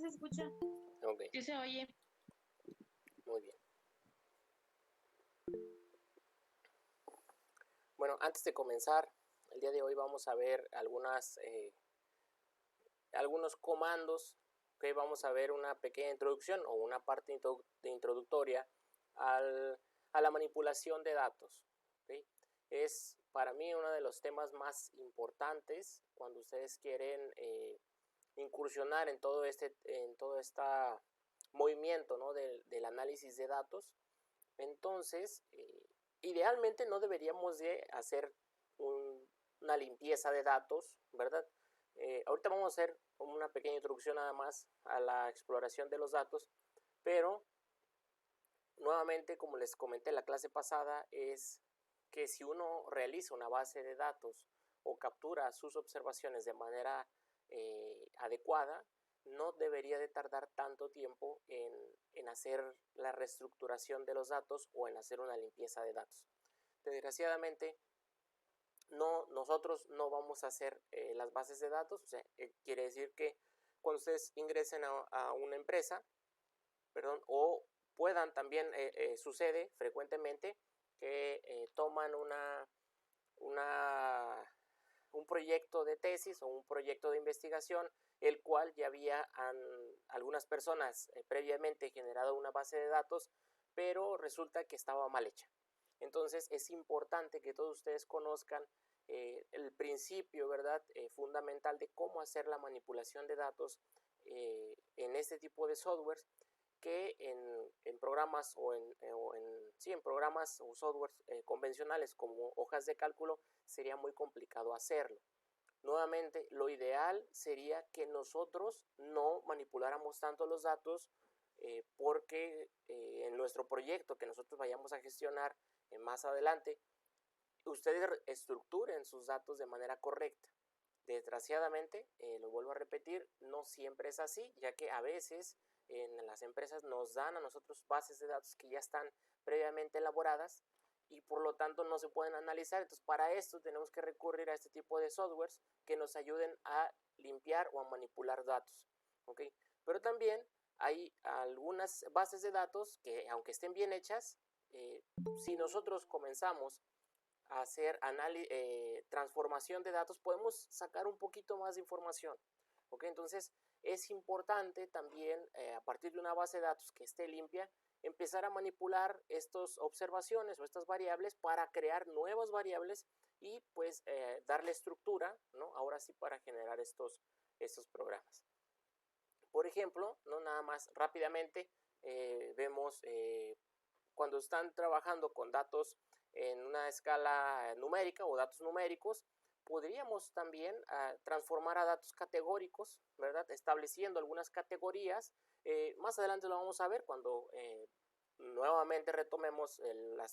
se escucha. Ok, Sí se oye. muy bien. Bueno, antes de comenzar, el día de hoy vamos a ver algunos comandos, que vamos a ver una pequeña introducción o una parte introductoria a la manipulación de datos. ¿Okay? Es para mí uno de los temas más importantes cuando ustedes quieren incursionar en todo este movimiento, ¿no? del análisis de datos. Entonces, idealmente no deberíamos de hacer una limpieza de datos, ¿verdad? Ahorita vamos a hacer una pequeña introducción nada más a la exploración de los datos, pero nuevamente, como les comenté en la clase pasada, es que si uno realiza una base de datos o captura sus observaciones de manera adecuada, no debería de tardar tanto tiempo en hacer la reestructuración de los datos o en hacer una limpieza de datos. Desgraciadamente, nosotros no vamos a hacer las bases de datos, o sea, quiere decir que cuando ustedes ingresen a una empresa, perdón, o puedan también, sucede frecuentemente que toman un proyecto de tesis o un proyecto de investigación, el cual ya había algunas personas previamente generado una base de datos, pero resulta que estaba mal hecha. Entonces es importante que todos ustedes conozcan el principio, ¿verdad? Fundamental de cómo hacer la manipulación de datos en este tipo de softwares, que en programas en programas o softwares convencionales como hojas de cálculo sería muy complicado hacerlo. Nuevamente, lo ideal sería que nosotros no manipuláramos tanto los datos porque en nuestro proyecto que nosotros vayamos a gestionar más adelante, ustedes estructuren sus datos de manera correcta. Desgraciadamente, lo vuelvo a repetir, no siempre es así, ya que a veces en las empresas nos dan a nosotros bases de datos que ya están previamente elaboradas y por lo tanto no se pueden analizar. Entonces, para esto tenemos que recurrir a este tipo de softwares que nos ayuden a limpiar o a manipular datos. ¿Okay? Pero también hay algunas bases de datos que, aunque estén bien hechas, si nosotros comenzamos a hacer transformación de datos, podemos sacar un poquito más de información. ¿Okay? Entonces, es importante también, a partir de una base de datos que esté limpia, empezar a manipular estas observaciones o estas variables para crear nuevas variables y pues darle estructura, ¿no? Ahora sí, para generar estos programas. Por ejemplo, ¿no? Nada más rápidamente vemos cuando están trabajando con datos en una escala numérica o datos numéricos, podríamos también transformar a datos categóricos, ¿verdad? Estableciendo algunas categorías. Más adelante lo vamos a ver cuando nuevamente retomemos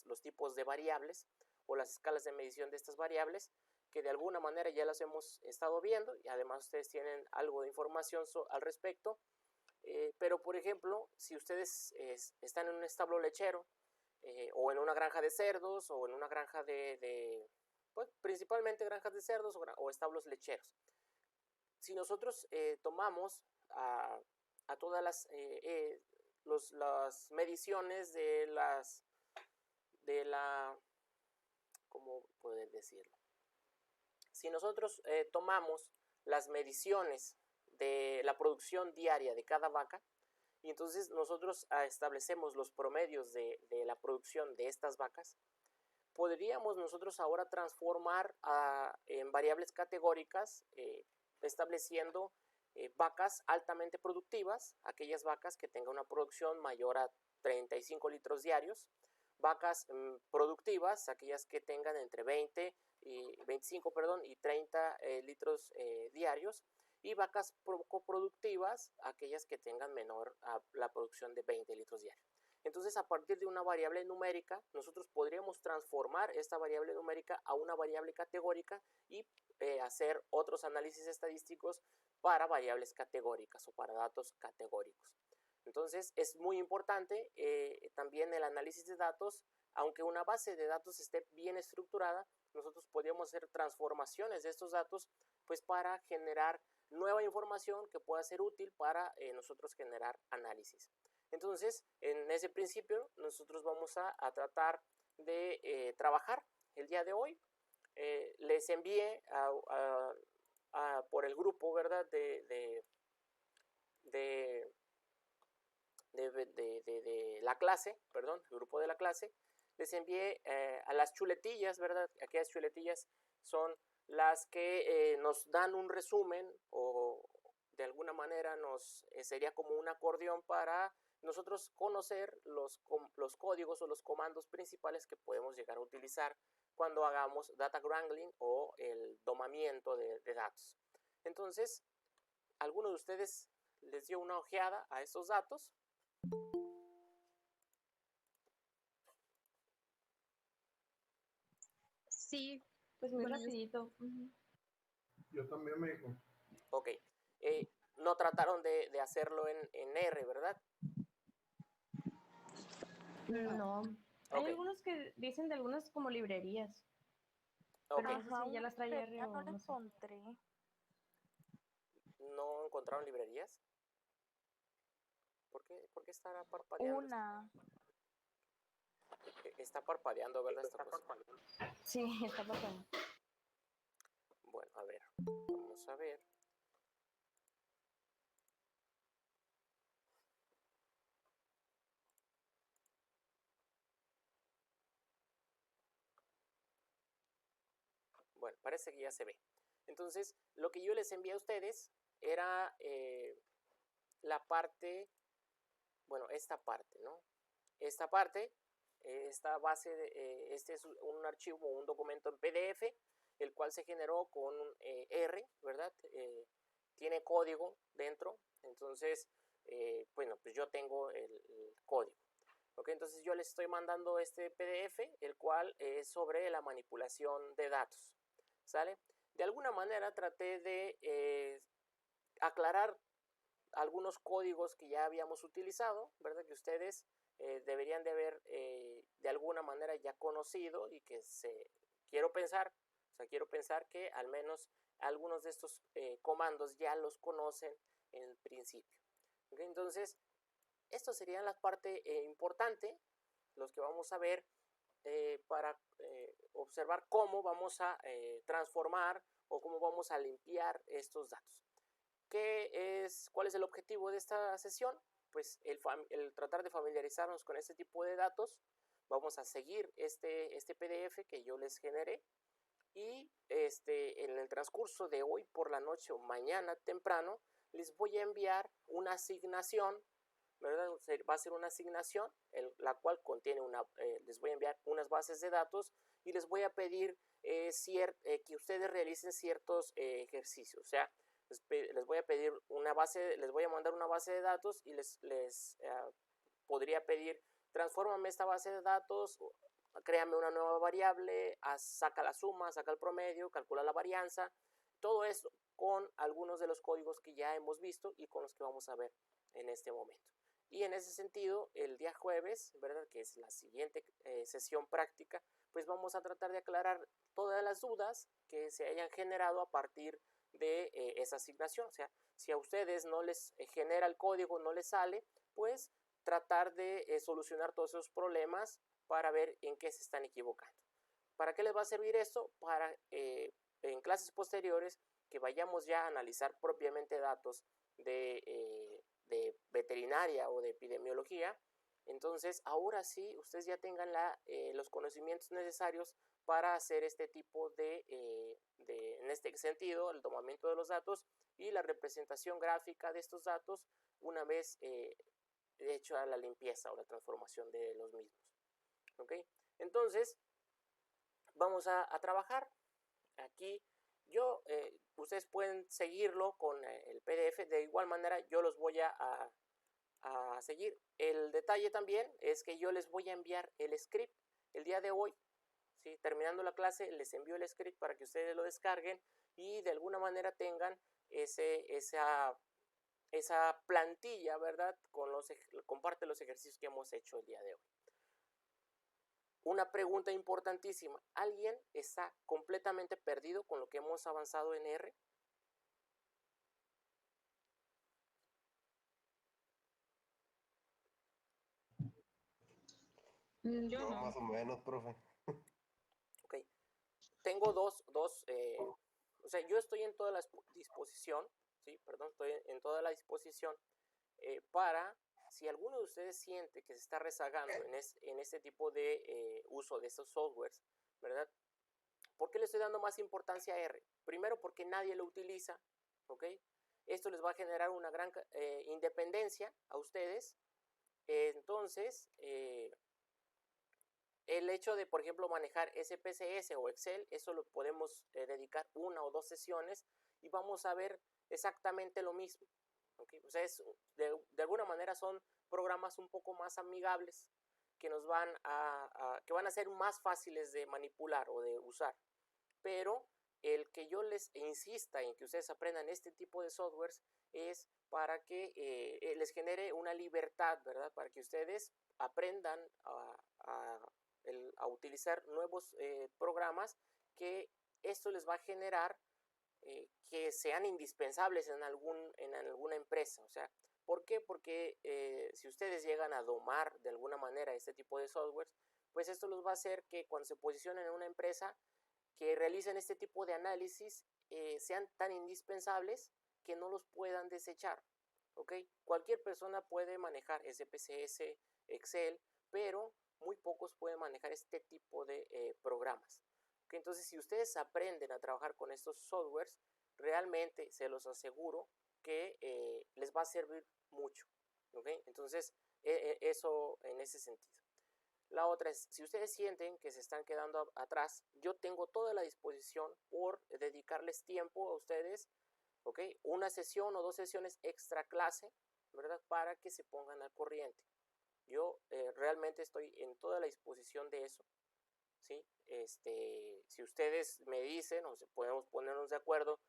los tipos de variables o las escalas de medición de estas variables, que de alguna manera ya las hemos estado viendo y además ustedes tienen algo de información al respecto. Pero por ejemplo, si ustedes están en un establo lechero o en una granja de cerdos o en una granja pues, principalmente granjas de cerdos o establos lecheros, si nosotros tomamos a todas las mediciones ¿cómo poder decirlo? Si nosotros tomamos las mediciones de la producción diaria de cada vaca, y entonces nosotros establecemos los promedios de la producción de estas vacas, podríamos nosotros ahora transformar en variables categóricas, estableciendo vacas altamente productivas, aquellas vacas que tengan una producción mayor a 35 litros diarios, vacas productivas, aquellas que tengan entre 25 y 30 litros diarios, y vacas poco productivas, aquellas que tengan menor a la producción de 20 litros diarios. Entonces, a partir de una variable numérica, nosotros podríamos transformar esta variable numérica a una variable categórica y hacer otros análisis estadísticos para variables categóricas o para datos categóricos. Entonces, es muy importante también el análisis de datos aunque una base de datos esté bien estructurada, nosotros podríamos hacer transformaciones de estos datos pues para generar nueva información que pueda ser útil para nosotros generar análisis. Entonces, en ese principio, nosotros vamos a tratar de trabajar el día de hoy. Les envié por el grupo, ¿verdad? De la clase, perdón, el grupo de la clase, les envié a las chuletillas, ¿verdad? Aquellas chuletillas son las que nos dan un resumen o de alguna manera sería como un acordeón para nosotros conocer los códigos o los comandos principales que podemos llegar a utilizar cuando hagamos data wrangling o el domamiento de datos. Entonces, ¿alguno de ustedes les dio una ojeada a estos datos? Sí, pues muy rapidito. Yo también me dijo. Ok. No trataron de hacerlo en R, ¿verdad? No. Hay Ok. algunos que dicen de algunas como librerías. Ok. Pero no sé si ya las trae R o no la no sé. encontré. ¿No encontraron librerías? ¿Por qué estará parpadeando? Una. Está parpadeando, ¿verdad? Esta cosa. Sí, está pasando. Bueno, a ver. Vamos a ver. Bueno, parece que ya se ve. Entonces, lo que yo les envié a ustedes era la parte, bueno, esta parte, ¿no? Esta parte, esta base, este es un archivo, un documento en PDF, el cual se generó con R, ¿verdad? Tiene código dentro, entonces, bueno, pues yo tengo el código. ¿Ok? Entonces yo les estoy mandando este PDF, el cual es sobre la manipulación de datos. ¿Sale? De alguna manera traté de aclarar algunos códigos que ya habíamos utilizado, ¿verdad? Que ustedes deberían de haber de alguna manera ya conocido y que quiero pensar que al menos algunos de estos comandos ya los conocen en el principio. ¿Okay? Entonces, esto sería la parte importante, los que vamos a ver para observar cómo vamos a transformar o cómo vamos a limpiar estos datos. ¿Cuál es el objetivo de esta sesión? Pues el tratar de familiarizarnos con este tipo de datos. Vamos a seguir este PDF que yo les generé y en el transcurso de hoy por la noche o mañana temprano les voy a enviar una asignación, ¿verdad? Va a ser una asignación la cual contiene les voy a enviar unas bases de datos y les voy a pedir que ustedes realicen ciertos ejercicios. O sea, les voy a pedir les voy a mandar una base de datos y les podría pedir, transfórmame esta base de datos, créame una nueva variable, saca la suma, saca el promedio, calcula la varianza, todo eso con algunos de los códigos que ya hemos visto y con los que vamos a ver en este momento. Y en ese sentido, el día jueves, ¿verdad? Que es la siguiente sesión práctica, pues vamos a tratar de aclarar todas las dudas que se hayan generado a partir de esa asignación. O sea, si a ustedes no les genera el código, no les sale, pues tratar de solucionar todos esos problemas para ver en qué se están equivocando. ¿Para qué les va a servir esto? Para en clases posteriores que vayamos ya a analizar propiamente datos de veterinaria o de epidemiología. Entonces, ahora sí, ustedes ya tengan los conocimientos necesarios para hacer este tipo en este sentido, el tomamiento de los datos y la representación gráfica de estos datos una vez hecha la limpieza o la transformación de los mismos. ¿Ok? Entonces, vamos a trabajar. Aquí ustedes pueden seguirlo con el PDF. De igual manera, yo los voy a seguir. El detalle también es que yo les voy a enviar el script el día de hoy. ¿Sí? Terminando la clase, les envío el script para que ustedes lo descarguen y de alguna manera tengan esa plantilla, ¿verdad? Comparte los ejercicios que hemos hecho el día de hoy. una pregunta importantísima. ¿Alguien está completamente perdido con lo que hemos avanzado en R? Yo No, no. más o menos, profe. Ok. Tengo o sea, yo estoy en toda la disposición, ¿sí? Perdón, estoy en toda la disposición para, si alguno de ustedes siente que se está rezagando en este tipo de uso de estos softwares, ¿verdad? ¿Por qué le estoy dando más importancia a R? Primero, porque nadie lo utiliza, ¿ok? Esto les va a generar una gran independencia a ustedes. Entonces, el hecho de, por ejemplo, manejar SPSS o Excel, eso lo podemos dedicar 1 o 2 sesiones y vamos a ver exactamente lo mismo. ¿Okay? O sea, de alguna manera son programas un poco más amigables que nos que van a ser más fáciles de manipular o de usar. Pero el que yo les insista en que ustedes aprendan este tipo de softwares es para que les genere una libertad, ¿verdad? Para que ustedes aprendan a utilizar nuevos programas, que esto les va a generar que sean indispensables en alguna empresa. O sea, ¿por qué? Porque si ustedes llegan a domar de alguna manera este tipo de softwares, pues esto los va a hacer que cuando se posicionen en una empresa que realicen este tipo de análisis sean tan indispensables que no los puedan desechar. ¿Ok? Cualquier persona puede manejar SPSS, Excel, pero muy pocos pueden manejar este tipo de programas. ¿Okay? Entonces, si ustedes aprenden a trabajar con estos softwares, realmente se los aseguro que les va a servir mucho. ¿Okay? Entonces, eso en ese sentido. La otra es, si ustedes sienten que se están quedando atrás, yo tengo toda la disposición por dedicarles tiempo a ustedes, ¿ok? Una sesión o 2 sesiones extra clase, ¿verdad? Para que se pongan al corriente. Yo realmente estoy en toda la disposición de eso, ¿sí? Si ustedes me dicen, o si podemos ponernos de acuerdo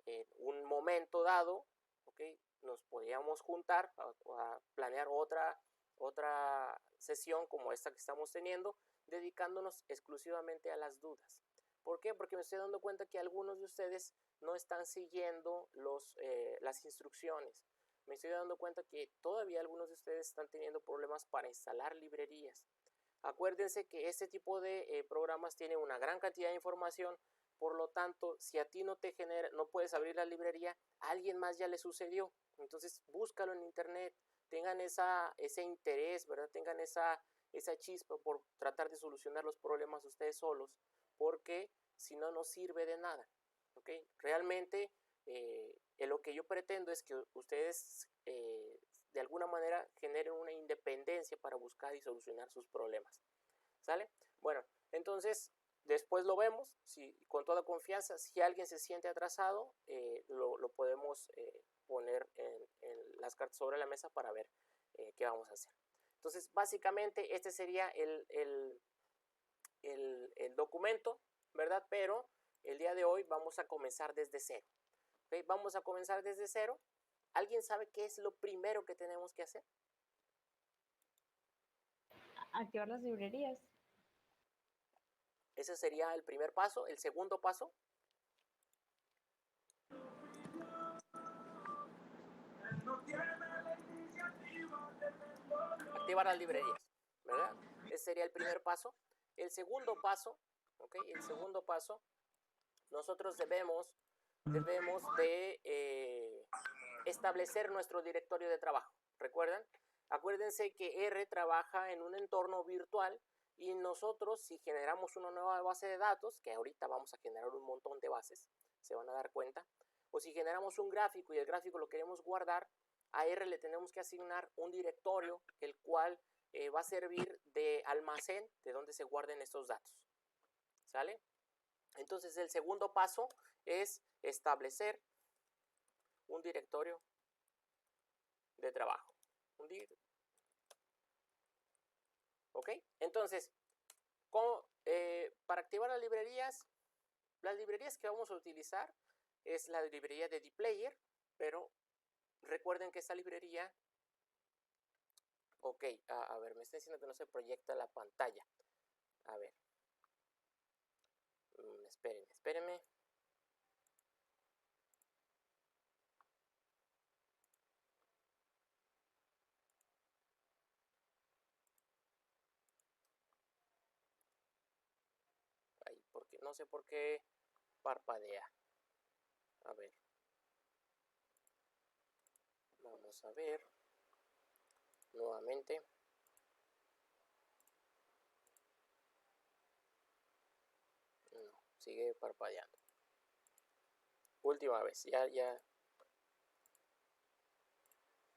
en un momento dado, ¿ok? Nos podríamos juntar a planear otra sesión como esta que estamos teniendo, dedicándonos exclusivamente a las dudas. ¿Por qué? Porque me estoy dando cuenta que algunos de ustedes no están siguiendo las instrucciones. Me estoy dando cuenta que todavía algunos de ustedes están teniendo problemas para instalar librerías. Acuérdense que este tipo de programas tiene una gran cantidad de información, por lo tanto, si a ti no puedes abrir la librería, a alguien más ya le sucedió. Entonces, búscalo en internet, tengan ese interés, ¿verdad? Tengan esa chispa por tratar de solucionar los problemas ustedes solos, porque si no, no sirve de nada. ¿Okay? Realmente, lo que yo pretendo es que ustedes de alguna manera generen una independencia para buscar y solucionar sus problemas. ¿Sale? Bueno, entonces después lo vemos, con toda confianza. Si alguien se siente atrasado, lo podemos poner en las cartas sobre la mesa para ver qué vamos a hacer. Entonces, básicamente este sería el documento, ¿verdad? Pero el día de hoy vamos a comenzar desde cero. ¿Okay? Vamos a comenzar desde cero. ¿Alguien sabe qué es lo primero que tenemos que hacer? Activar las librerías. Ese sería el primer paso. El segundo paso. Activar las librerías, ¿verdad? Ese sería el primer paso. El segundo paso, ¿ok? El segundo paso, nosotros debemos de establecer nuestro directorio de trabajo. ¿Recuerdan? Acuérdense que R trabaja en un entorno virtual y nosotros, si generamos una nueva base de datos, que ahorita vamos a generar un montón de bases, se van a dar cuenta, o si generamos un gráfico y el gráfico lo queremos guardar, a R le tenemos que asignar un directorio, el cual va a servir de almacén de donde se guarden estos datos. ¿Sale? Entonces, el segundo paso es establecer un directorio de trabajo. ¿Ok? Entonces, para activar las librerías que vamos a utilizar es la librería de dplayer, pero recuerden que esta librería, ok, a ver, me está diciendo que no se proyecta la pantalla. A ver. Espérenme. Ay, porque no sé por qué parpadea. A ver. Vamos a ver. Nuevamente. No, sigue parpadeando. Última vez, ya.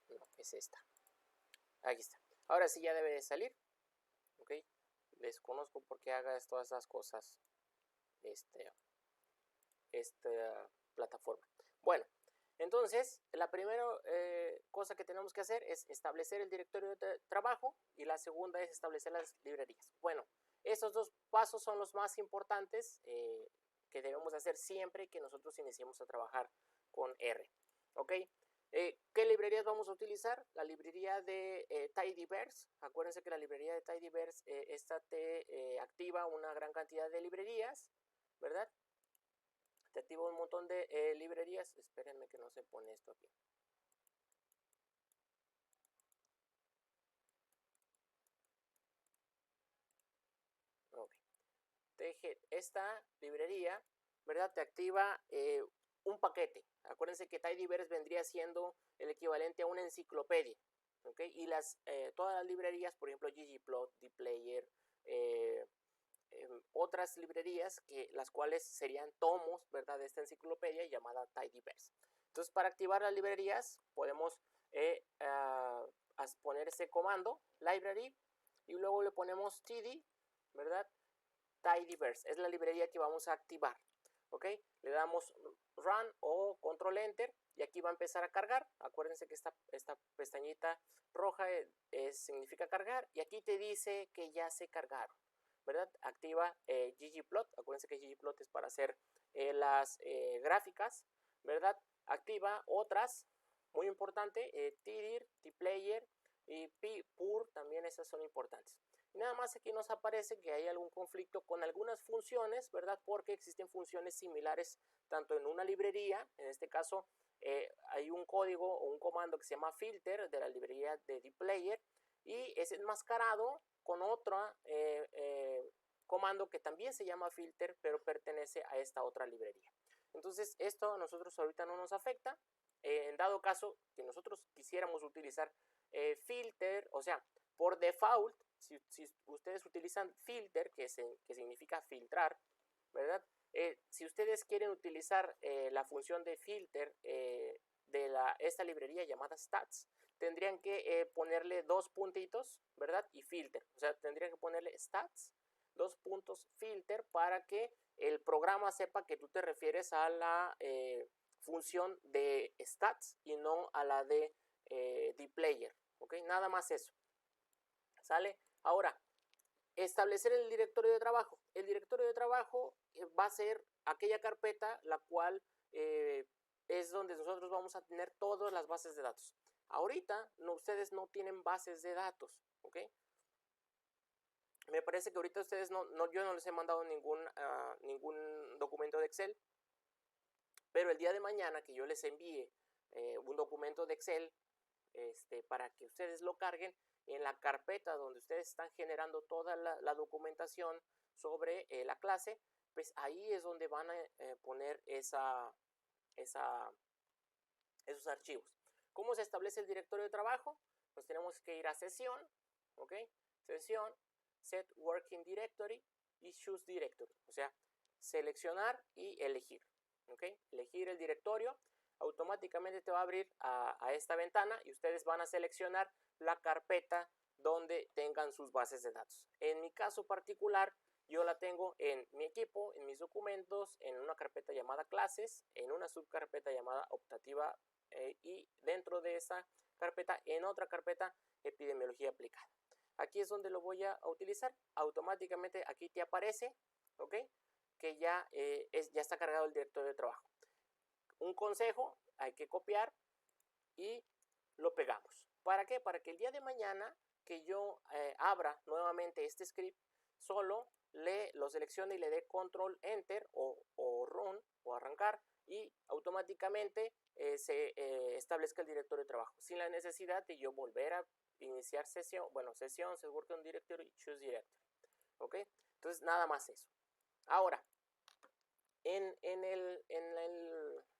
No, es esta. Aquí está. Ahora sí ya debe de salir. Ok. Desconozco por qué haga todas esas cosas. Esta plataforma. Bueno, entonces la primera cosa que tenemos que hacer es establecer el directorio de trabajo y la segunda es establecer las librerías. Bueno, estos dos pasos son los más importantes que debemos hacer siempre que nosotros iniciemos a trabajar con R. ¿Ok? ¿Qué librerías vamos a utilizar? La librería de Tidyverse. Acuérdense que la librería de Tidyverse esta te activa una gran cantidad de librerías, ¿verdad? Te activa un montón de librerías. Espérenme que no se pone esto aquí. Ok. Esta librería, ¿verdad? Te activa un paquete. Acuérdense que Tidyverse vendría siendo el equivalente a una enciclopedia. ¿Ok? Y todas las librerías, por ejemplo, ggplot, dplayer, otras librerías las cuales serían tomos, ¿verdad? De esta enciclopedia llamada Tidyverse. Entonces, para activar las librerías podemos poner ese comando library y luego le ponemos td, ¿verdad? Tidyverse es la librería que vamos a activar. ¿Ok? Le damos run o control enter y aquí va a empezar a cargar. Acuérdense que esta pestañita roja significa cargar y aquí te dice que ya se cargaron, ¿verdad? Activa ggplot. Acuérdense que ggplot es para hacer las gráficas, ¿verdad? Activa otras, muy importante, tdir, tplayer y pur, también esas son importantes. Y nada más aquí nos aparece que hay algún conflicto con algunas funciones, ¿verdad? Porque existen funciones similares tanto en una librería, en este caso hay un código o un comando que se llama filter de la librería de dplayer y es enmascarado con otro comando que también se llama filter, pero pertenece a esta otra librería. Entonces esto a nosotros ahorita no nos afecta. En dado caso que nosotros quisiéramos utilizar filter, o sea, por default, si ustedes utilizan filter, que significa filtrar, ¿verdad? Si ustedes quieren utilizar la función de filter de esta librería llamada stats, tendrían que ponerle dos puntitos, ¿verdad? Y filter, o sea, tendrían que ponerle stats, dos puntos, filter, para que el programa sepa que tú te refieres a la función de stats y no a la de dplayer, ¿ok? Nada más eso, ¿sale? Ahora, establecer el directorio de trabajo. El directorio de trabajo va a ser aquella carpeta la cual es donde nosotros vamos a tener todas las bases de datos. Ahorita ustedes no tienen bases de datos, ¿ok? Me parece que ahorita ustedes yo no les he mandado ningún documento de Excel, pero el día de mañana que yo les envíe un documento de Excel para que ustedes lo carguen en la carpeta donde ustedes están generando toda la documentación sobre la clase, pues ahí es donde van a poner esos archivos. ¿Cómo se establece el directorio de trabajo? Pues tenemos que ir a sesión, ¿ok? Sesión, set working directory y choose directory, o sea, seleccionar y elegir, ¿ok? Elegir el directorio. Automáticamente te va a abrir a esta ventana y ustedes van a seleccionar la carpeta donde tengan sus bases de datos. En mi caso particular, yo la tengo en mi equipo, en mis documentos, en una carpeta llamada clases, en una subcarpeta llamada optativa y dentro de esa carpeta, en otra carpeta, epidemiología aplicada. Aquí es donde lo voy a utilizar. Automáticamente aquí te aparece, ¿ok? Que ya está cargado el directorio de trabajo. Un consejo, hay que copiar y lo pegamos. ¿Para qué? Para que el día de mañana que yo abra nuevamente este script, solo lo seleccione y le dé control enter o run o arrancar, y automáticamente se establezca el directorio de trabajo sin la necesidad de yo volver a iniciar sesión, set work on directory, choose directory. ¿Ok? Entonces nada más eso. Ahora, en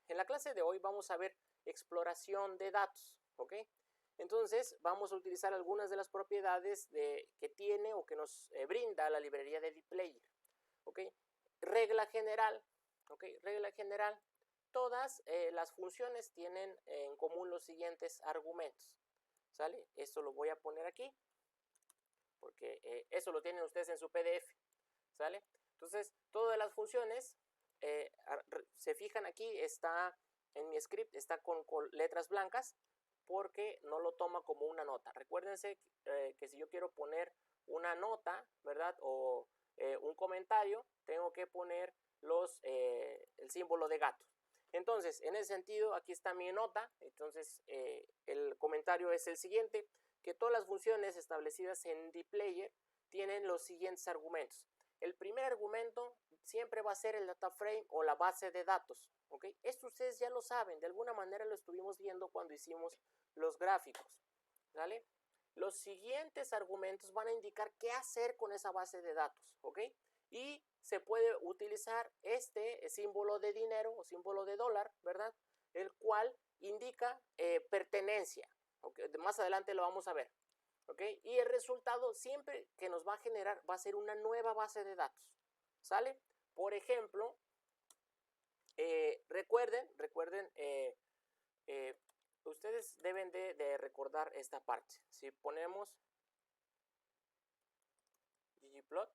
la clase de hoy vamos a ver exploración de datos. ¿Ok? Entonces vamos a utilizar algunas de las propiedades que tiene o que nos brinda la librería de dplayer. ¿Ok? Regla general. ¿Ok? Regla general. Todas las funciones tienen en común los siguientes argumentos. ¿Sale? Esto lo voy a poner aquí, porque eso lo tienen ustedes en su PDF. ¿Sale? Entonces, todas las funciones, se fijan aquí, está en mi script, está con letras blancas, porque no lo toma como una nota. Recuérdense que si yo quiero poner una nota, ¿verdad? O un comentario, tengo que poner el símbolo de gato. Entonces, en ese sentido, aquí está mi nota. Entonces, el comentario es el siguiente, que todas las funciones establecidas en dplayer tienen los siguientes argumentos. El primer argumento siempre va a ser el data frame o la base de datos. ¿Ok? Esto ustedes ya lo saben, de alguna manera lo estuvimos viendo cuando hicimos los gráficos. ¿Vale? Los siguientes argumentos van a indicar qué hacer con esa base de datos. ¿Ok? Y se puede utilizar este símbolo de dinero o símbolo de dólar, ¿verdad? El cual indica pertenencia. ¿Okay? Más adelante lo vamos a ver. ¿Okay? Y el resultado siempre que nos va a generar va a ser una nueva base de datos. ¿Sale? Por ejemplo, recuerden, ustedes deben de recordar esta parte. Si ponemos ggplot,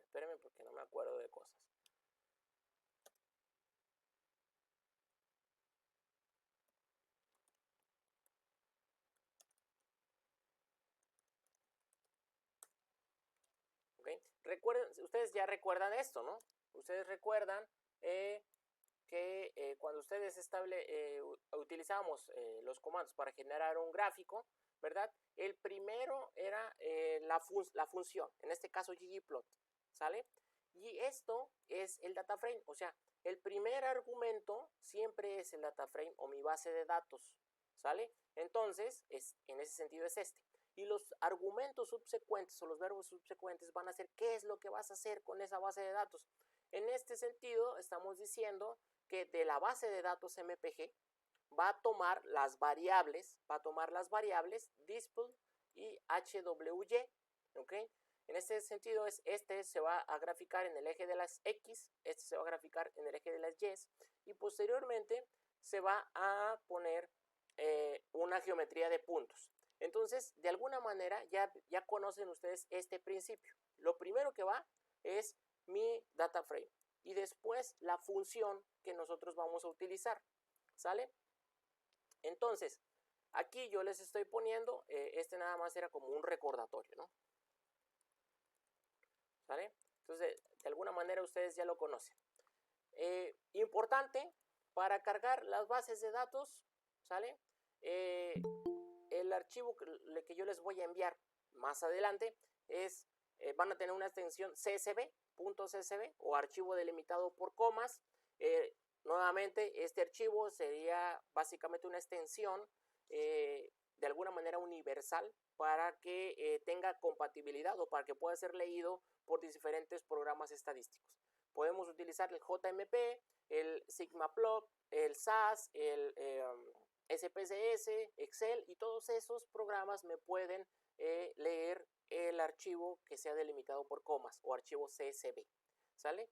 espérenme porque no me acuerdo de cosas. ¿Okay? Recuerden, ustedes ya recuerdan esto, ¿no? Ustedes recuerdan que cuando ustedes utilizamos los comandos para generar un gráfico, ¿verdad? El primero era la función, en este caso ggplot, ¿sale? Y esto es el data frame, o sea, el primer argumento siempre es el data frame o mi base de datos, ¿sale? Entonces, en ese sentido es este. Y los argumentos subsecuentes o los verbos subsecuentes van a ser qué es lo que vas a hacer con esa base de datos. En este sentido, estamos diciendo que de la base de datos MPG va a tomar las variables, display y HWY, ¿ok? En este sentido, este se va a graficar en el eje de las X, este se va a graficar en el eje de las Y, y posteriormente se va a poner una geometría de puntos. Entonces, de alguna manera, ya conocen ustedes este principio. Lo primero que va es mi data frame y después la función que nosotros vamos a utilizar, ¿sale? Entonces, aquí yo les estoy poniendo, este nada más era como un recordatorio, ¿no? ¿Sale? Entonces, de alguna manera ustedes ya lo conocen. Importante, para cargar las bases de datos, ¿sale? El archivo que yo les voy a enviar más adelante van a tener una extensión csv.csv o archivo delimitado por comas. Nuevamente, este archivo sería básicamente una extensión de alguna manera universal para que tenga compatibilidad o para que pueda ser leído por diferentes programas estadísticos. Podemos utilizar el JMP, el Sigmaplot, el SAS, el SPSS, Excel, y todos esos programas me pueden leer el archivo que sea delimitado por comas o archivo CSV, ¿sale?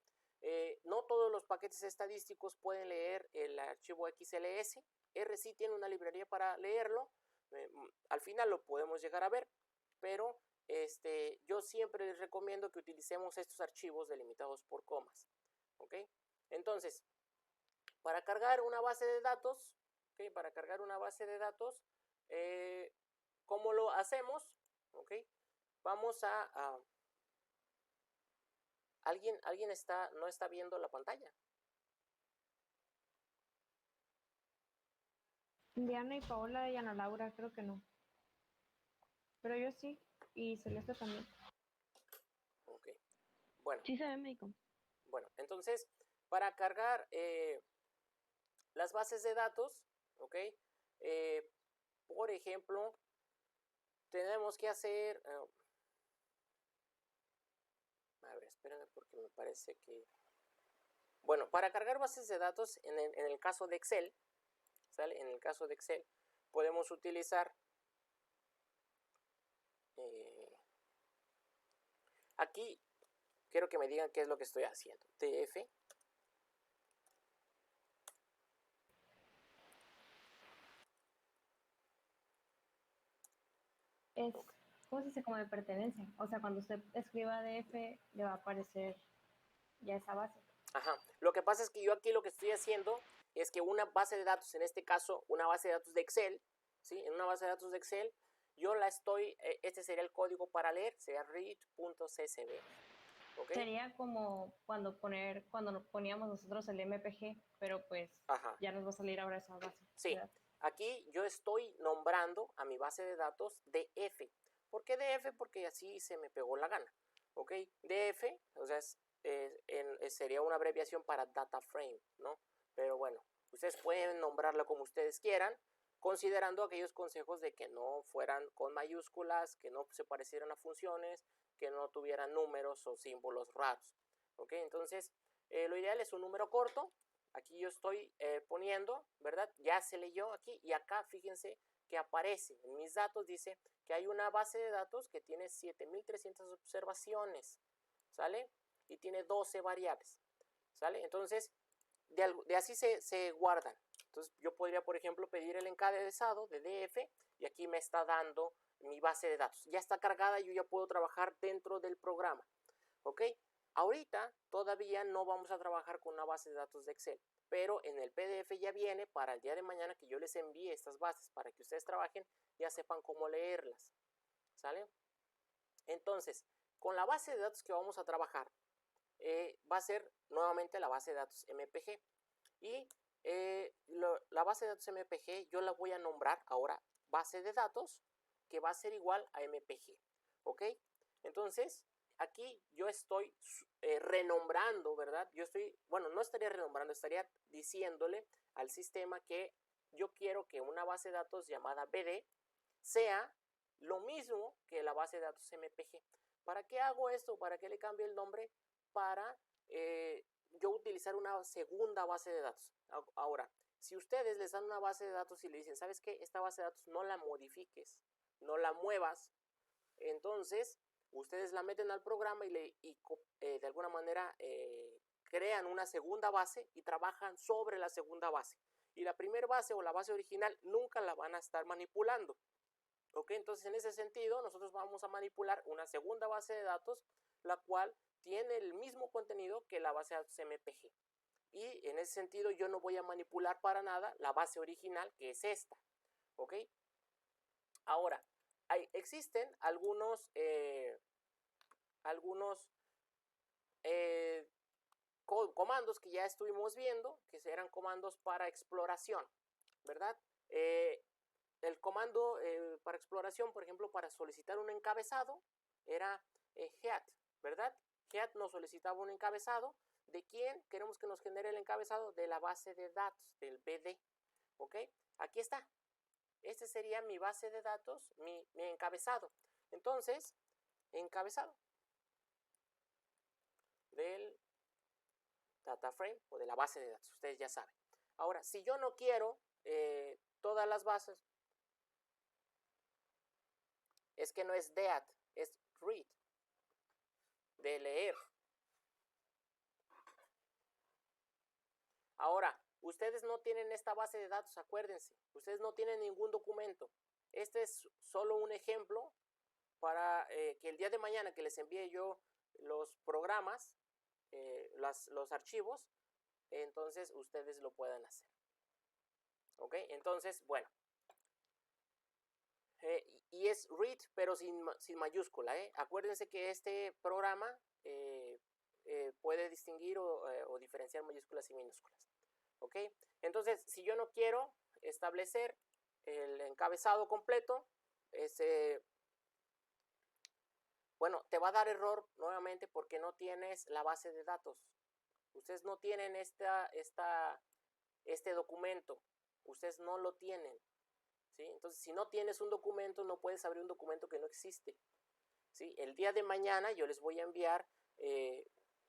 No todos los paquetes estadísticos pueden leer el archivo XLS. R sí tiene una librería para leerlo. Al final lo podemos llegar a ver, pero yo siempre les recomiendo que utilicemos estos archivos delimitados por comas. ¿Ok? Entonces, para cargar una base de datos, ¿okay? ¿Cómo lo hacemos? ¿Okay? Vamos a ¿Alguien no está viendo la pantalla? Diana y Paola y Ana Laura, creo que no. Pero yo sí. Y Celeste también. Ok. Bueno, Sí se ve, médico. bueno, entonces, para cargar las bases de datos, ¿ok? Por ejemplo, tenemos que hacer... a ver, espérenme porque me parece que... Bueno, para cargar bases de datos, en el caso de Excel, ¿sale? En el caso de Excel, podemos utilizar... aquí, quiero que me digan qué es lo que estoy haciendo. TF. Es, ¿cómo se dice? Como de pertenencia. O sea, cuando usted escriba DF, le va a aparecer ya esa base. Ajá. Lo que pasa es que yo aquí lo que estoy haciendo es que una base de datos, en este caso, una base de datos de Excel, ¿sí? En una base de datos de Excel, yo la estoy, este sería el código para leer, sería read.csv. ¿Okay? Sería como cuando poníamos nosotros el MPG, pero pues Ajá. ya nos va a salir ahora esa base. Sí, ¿verdad? aquí yo estoy nombrando a mi base de datos DF. ¿Por qué DF? Porque así se me pegó la gana. ¿Ok? DF, o sea, sería una abreviación para data frame, ¿no? Pero bueno, ustedes pueden nombrarla como ustedes quieran, considerando aquellos consejos de que no fueran con mayúsculas, que no se parecieran a funciones, que no tuvieran números o símbolos raros. ¿Ok? Entonces, lo ideal es un número corto. Aquí yo estoy poniendo, ¿verdad? Ya se leyó aquí y acá fíjense que aparece en mis datos, dice que hay una base de datos que tiene 7300 observaciones, ¿sale? Y tiene 12 variables, ¿sale? Entonces, de así se guardan. Entonces, yo podría, por ejemplo, pedir el encabezado de DF y aquí me está dando mi base de datos. Ya está cargada y yo ya puedo trabajar dentro del programa, ¿ok? Ahorita todavía no vamos a trabajar con una base de datos de Excel, pero en el PDF ya viene para el día de mañana que yo les envíe estas bases para que ustedes trabajen, ya sepan cómo leerlas, ¿sale? Entonces, con la base de datos que vamos a trabajar, va a ser nuevamente la base de datos MPG. Y la base de datos MPG yo la voy a nombrar ahora base de datos, que va a ser igual a MPG, ¿ok? Entonces, aquí yo estoy renombrando, ¿verdad? Yo estoy, bueno, no estaría renombrando, estaría diciéndole al sistema que yo quiero que una base de datos llamada BD sea lo mismo que la base de datos MPG. ¿Para qué hago esto? ¿Para qué le cambio el nombre? Para yo utilizar una segunda base de datos. Ahora, si ustedes les dan una base de datos y le dicen, ¿sabes qué? Esta base de datos no la modifiques, no la muevas, entonces ustedes la meten al programa y de alguna manera crean una segunda base y trabajan sobre la segunda base. Y la primera base o la base original nunca la van a estar manipulando. ¿Ok? Entonces, en ese sentido, nosotros vamos a manipular una segunda base de datos, la cual tiene el mismo contenido que la base de datos MPG. Y en ese sentido, yo no voy a manipular para nada la base original, que es esta. ¿Ok? Ahora, existen algunos comandos que ya estuvimos viendo, que eran comandos para exploración, ¿verdad? El comando para exploración, por ejemplo, para solicitar un encabezado, era head, ¿verdad? Head nos solicitaba un encabezado. ¿De quién queremos que nos genere el encabezado? De la base de datos, del BD. ¿Ok? Aquí está. Este sería mi base de datos, mi encabezado. Entonces, encabezado del data frame o de la base de datos. Ustedes ya saben. Ahora, si yo no quiero todas las bases, es que no es dead, es read, de leer. Ahora, ustedes no tienen esta base de datos, acuérdense. Ustedes no tienen ningún documento. Este es solo un ejemplo para que el día de mañana que les envíe yo los programas, los archivos, entonces ustedes lo puedan hacer. ¿Ok? Entonces, bueno. Y es read, pero sin mayúscula. Acuérdense que este programa puede distinguir o diferenciar mayúsculas y minúsculas. ¿Ok? Entonces, si yo no quiero establecer el encabezado completo, bueno, te va a dar error nuevamente porque no tienes la base de datos. Ustedes no tienen este documento. Ustedes no lo tienen. ¿Sí? Entonces, si no tienes un documento, no puedes abrir un documento que no existe. ¿Sí? El día de mañana yo les voy a enviar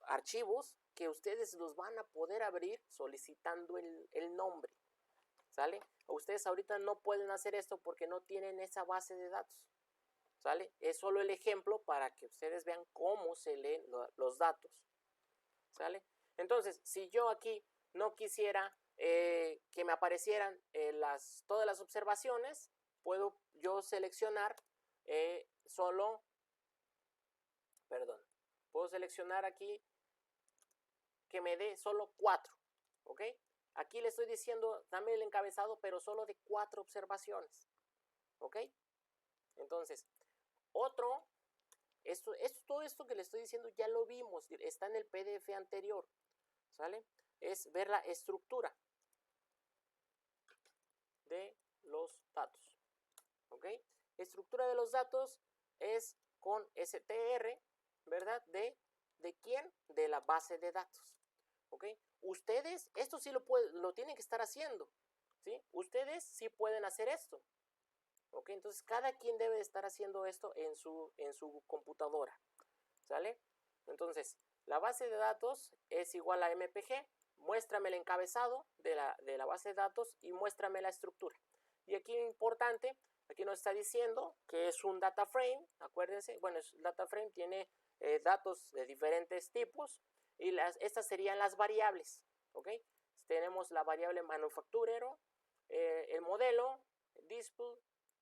archivos que ustedes los van a poder abrir solicitando el nombre. ¿Sale? Ustedes ahorita no pueden hacer esto porque no tienen esa base de datos. ¿Sale? Es solo el ejemplo para que ustedes vean cómo se leen los datos. ¿Sale? Entonces, si yo aquí no quisiera que me aparecieran todas las observaciones, puedo yo seleccionar puedo seleccionar aquí que me dé solo 4, ¿ok? Aquí le estoy diciendo, dame el encabezado, pero solo de 4 observaciones, ¿ok? Entonces, todo esto que le estoy diciendo ya lo vimos, está en el PDF anterior, ¿sale? Es ver la estructura de los datos, ¿ok? Estructura de los datos es con str, ¿verdad? ¿De quién? De la base de datos, ¿ok? Ustedes, esto sí lo tienen que estar haciendo, ¿sí? Ustedes sí pueden hacer esto, ¿ok? Entonces, cada quien debe estar haciendo esto en su computadora, ¿sale? Entonces, la base de datos es igual a MPG, muéstrame el encabezado de la base de datos y muéstrame la estructura. Y aquí importante, aquí nos está diciendo que es un data frame, acuérdense, bueno, el data frame tiene datos de diferentes tipos y estas serían las variables, ¿ok? Tenemos la variable manufacturero, el modelo, el display,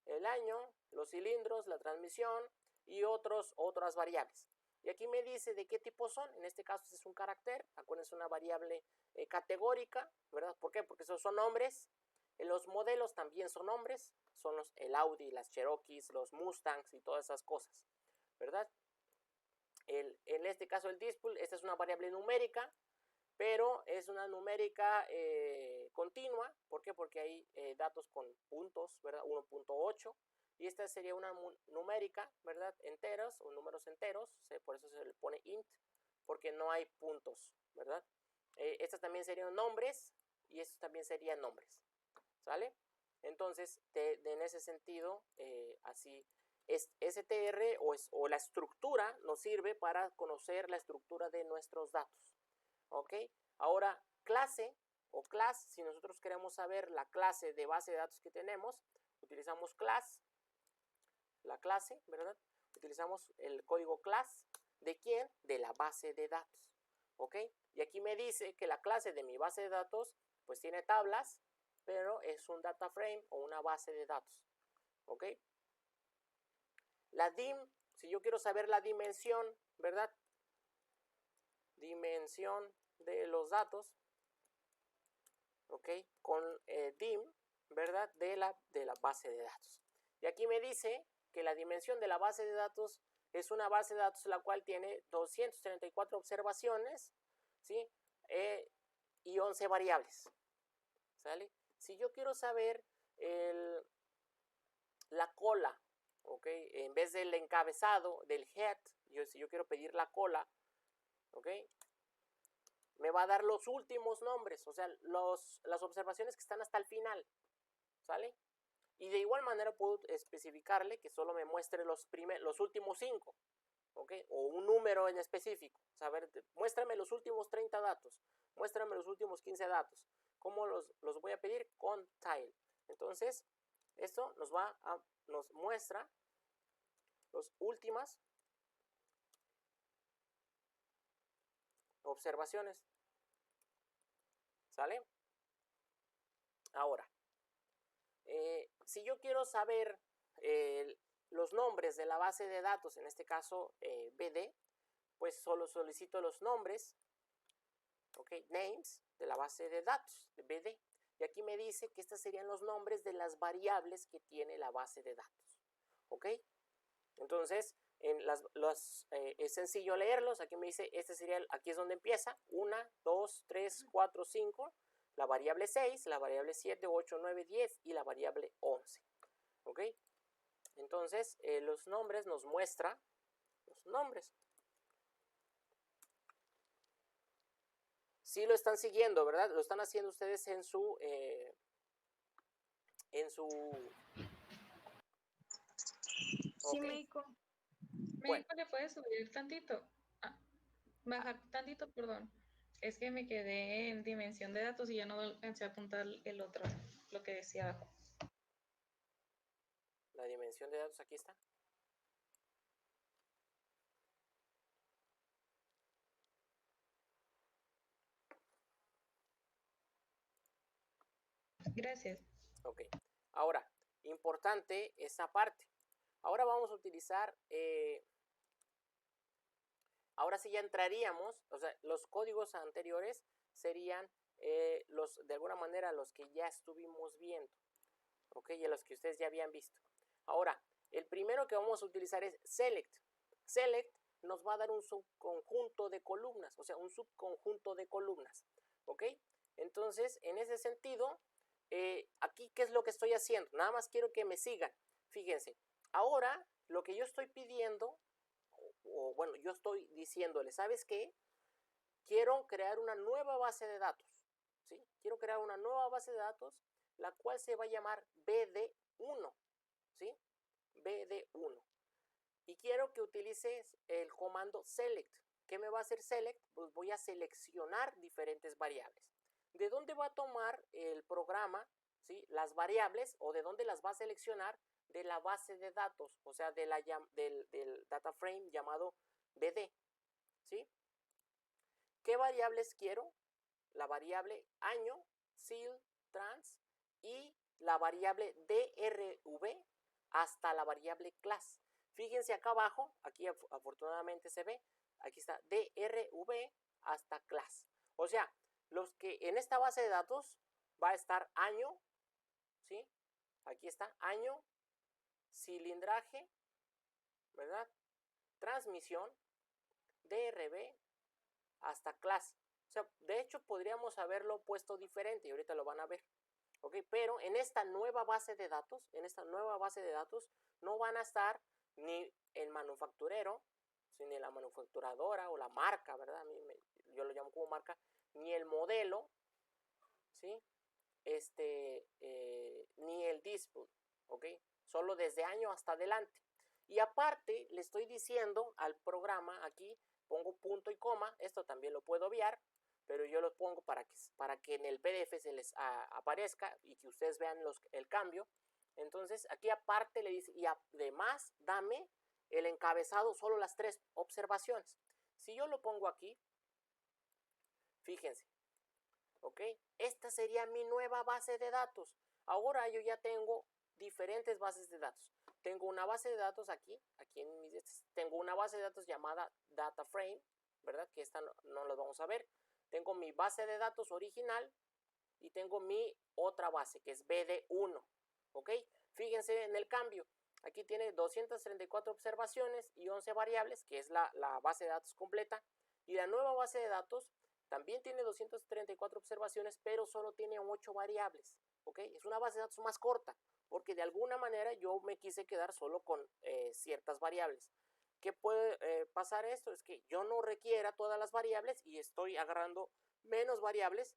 el año, los cilindros, la transmisión y otras variables. Y aquí me dice de qué tipo son. En este caso es un carácter, acuérdense, una variable categórica, ¿verdad? ¿Por qué? Porque esos son nombres. Los modelos también son nombres, son el Audi, las Cherokees, los Mustangs y todas esas cosas, ¿verdad? En este caso el display, esta es una variable numérica, pero es una numérica continua. ¿Por qué? Porque hay datos con puntos, ¿verdad? 1.8. Y esta sería una numérica, ¿verdad? Enteros o números enteros. Por eso se le pone int, porque no hay puntos, ¿verdad? Estas también serían nombres y estos también serían nombres, ¿sale? Entonces, en ese sentido, así es str o la estructura nos sirve para conocer la estructura de nuestros datos. ¿Ok? Ahora, clase o class, si nosotros queremos saber la clase de base de datos que tenemos, utilizamos class, la clase, ¿verdad? Utilizamos el código class, ¿de quién? De la base de datos, ¿ok? Y aquí me dice que la clase de mi base de datos, pues tiene tablas, pero es un data frame o una base de datos, ¿ok? La dim, si yo quiero saber la dimensión, ¿verdad? Dimensión de los datos, ¿ok? Con dim, ¿verdad? De la base de datos. Y aquí me dice que la dimensión de la base de datos es una base de datos la cual tiene 234 observaciones, ¿sí? Y 11 variables, ¿sale? Si yo quiero saber la cola, ¿ok? En vez del encabezado, del head, si yo quiero pedir la cola, ¿ok? Me va a dar los últimos nombres, o sea, las observaciones que están hasta el final, ¿sale? Y de igual manera puedo especificarle que solo me muestre los últimos 5, ¿ok? O un número en específico. O sea, a ver, muéstrame los últimos 30 datos, muéstrame los últimos 15 datos. ¿Cómo los voy a pedir? Con tile. Entonces, esto nos muestra las últimas observaciones, ¿sale? Ahora, si yo quiero saber los nombres de la base de datos, en este caso BD, pues solo solicito los nombres, ¿ok? Names de la base de datos de BD. Y aquí me dice que estos serían los nombres de las variables que tiene la base de datos, ¿ok? Entonces, Es sencillo leerlos. Aquí me dice, aquí es donde empieza, 1, 2, 3, 4, 5, la variable 6, la variable 7, 8, 9, 10 y la variable 11. ¿Ok? Entonces, los nombres nos muestra los nombres. Sí lo están siguiendo, ¿verdad? Lo están haciendo ustedes en su... Sí, Ok. México. Bueno. ¿Le puedes subir tantito? Bajar tantito, perdón. Es que me quedé en dimensión de datos y ya no alcancé a apuntar el otro, lo que decía abajo. La dimensión de datos aquí está. Gracias. Ok. Ahora, importante esa parte. Ahora vamos a utilizar... ahora sí ya entraríamos, o sea, los códigos anteriores serían de alguna manera los que ya estuvimos viendo, ¿ok? Y los que ustedes ya habían visto. Ahora, el primero que vamos a utilizar es select. Select nos va a dar un subconjunto de columnas, o sea, un subconjunto de columnas, ¿ok? Entonces, en ese sentido, aquí, ¿qué es lo que estoy haciendo? Nada más quiero que me sigan. Fíjense, ahora lo que yo estoy pidiendo, o bueno, yo estoy diciéndole, ¿sabes qué? Quiero crear una nueva base de datos, ¿sí? Quiero crear una nueva base de datos, la cual se va a llamar BD1, ¿sí? BD1. Y quiero que utilices el comando select. ¿Qué me va a hacer select? Pues voy a seleccionar diferentes variables. ¿De dónde va a tomar el programa, ¿sí? Las variables, o de dónde las va a seleccionar? De la base de datos, o sea, del data frame llamado BD, ¿sí? ¿Qué variables quiero? La variable año, sil, trans y la variable drv hasta la variable class. Fíjense acá abajo, aquí afortunadamente se ve, aquí está drv hasta class. O sea, los que en esta base de datos va a estar año, ¿sí? Aquí está año, cilindraje, ¿verdad? Transmisión, drv hasta class. O sea, de hecho podríamos haberlo puesto diferente y ahorita lo van a ver. ¿Ok? Pero en esta nueva base de datos, no van a estar ni el manufacturero, ni la manufacturadora o la marca, ¿verdad? Yo lo llamo como marca, ni el modelo, ¿sí? Ni el display, ¿ok? Solo desde año hasta adelante. Y aparte le estoy diciendo al programa aquí, pongo punto y coma, esto también lo puedo obviar, pero yo lo pongo para que en el PDF se les aparezca y que ustedes vean el cambio. Entonces aquí aparte le dice, y además dame el encabezado, solo las 3 observaciones. Si yo lo pongo aquí, fíjense, ¿ok? Esta sería mi nueva base de datos. Ahora yo ya tengo diferentes bases de datos. Tengo una base de datos aquí en mis, tengo una base de datos llamada data frame, ¿verdad? Que esta no la vamos a ver. Tengo mi base de datos original y tengo mi otra base que es BD1, ¿ok? Fíjense en el cambio. Aquí tiene 234 observaciones y 11 variables, que es la base de datos completa. Y la nueva base de datos también tiene 234 observaciones, pero solo tiene 8 variables, ¿ok? Es una base de datos más corta, porque de alguna manera yo me quise quedar solo con ciertas variables. ¿Qué puede pasar esto? Es que yo no requiera todas las variables y estoy agarrando menos variables,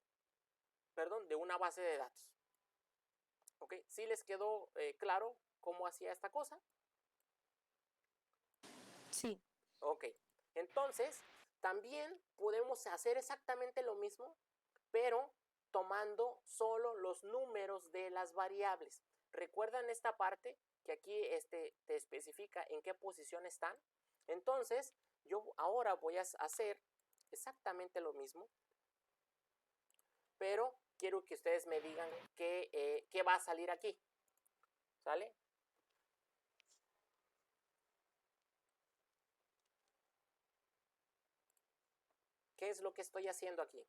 perdón, de una base de datos. ¿Ok? ¿Sí les quedó claro cómo hacía esta cosa? Sí. Ok. Entonces, también podemos hacer exactamente lo mismo, pero tomando solo los números de las variables. ¿Recuerdan esta parte que aquí te especifica en qué posición están? Entonces, yo ahora voy a hacer exactamente lo mismo, pero quiero que ustedes me digan qué va a salir aquí. ¿Sale? ¿Qué es lo que estoy haciendo aquí?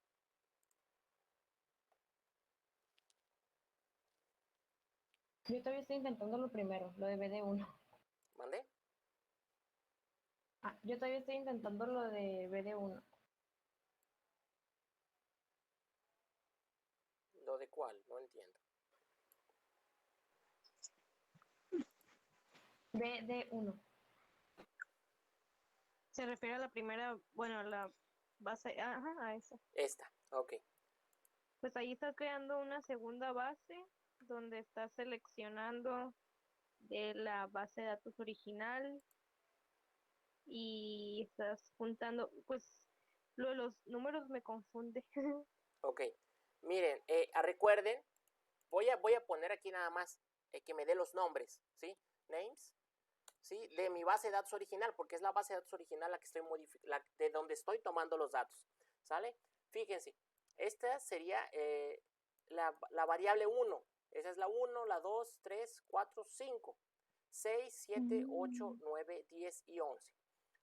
Yo todavía estoy intentando lo primero, lo de BD1. ¿Mandé? Yo todavía estoy intentando lo de BD1. ¿Lo de cuál? No entiendo. BD1. Se refiere a la primera, bueno, a la base, ajá, a esa. Esta, ok. Pues ahí estás creando una segunda base donde estás seleccionando de la base de datos original y estás juntando, pues lo de los números me confunde. Ok. Miren, recuerden, voy a poner aquí nada más que me dé los nombres, ¿sí? Names, ¿sí? De mi base de datos original, porque es la base de datos original la que estoy modificando, de donde estoy tomando los datos, ¿sale? Fíjense, esta sería la variable 1. Esa es la 1, la 2, 3, 4, 5, 6, 7, 8, 9, 10 y 11.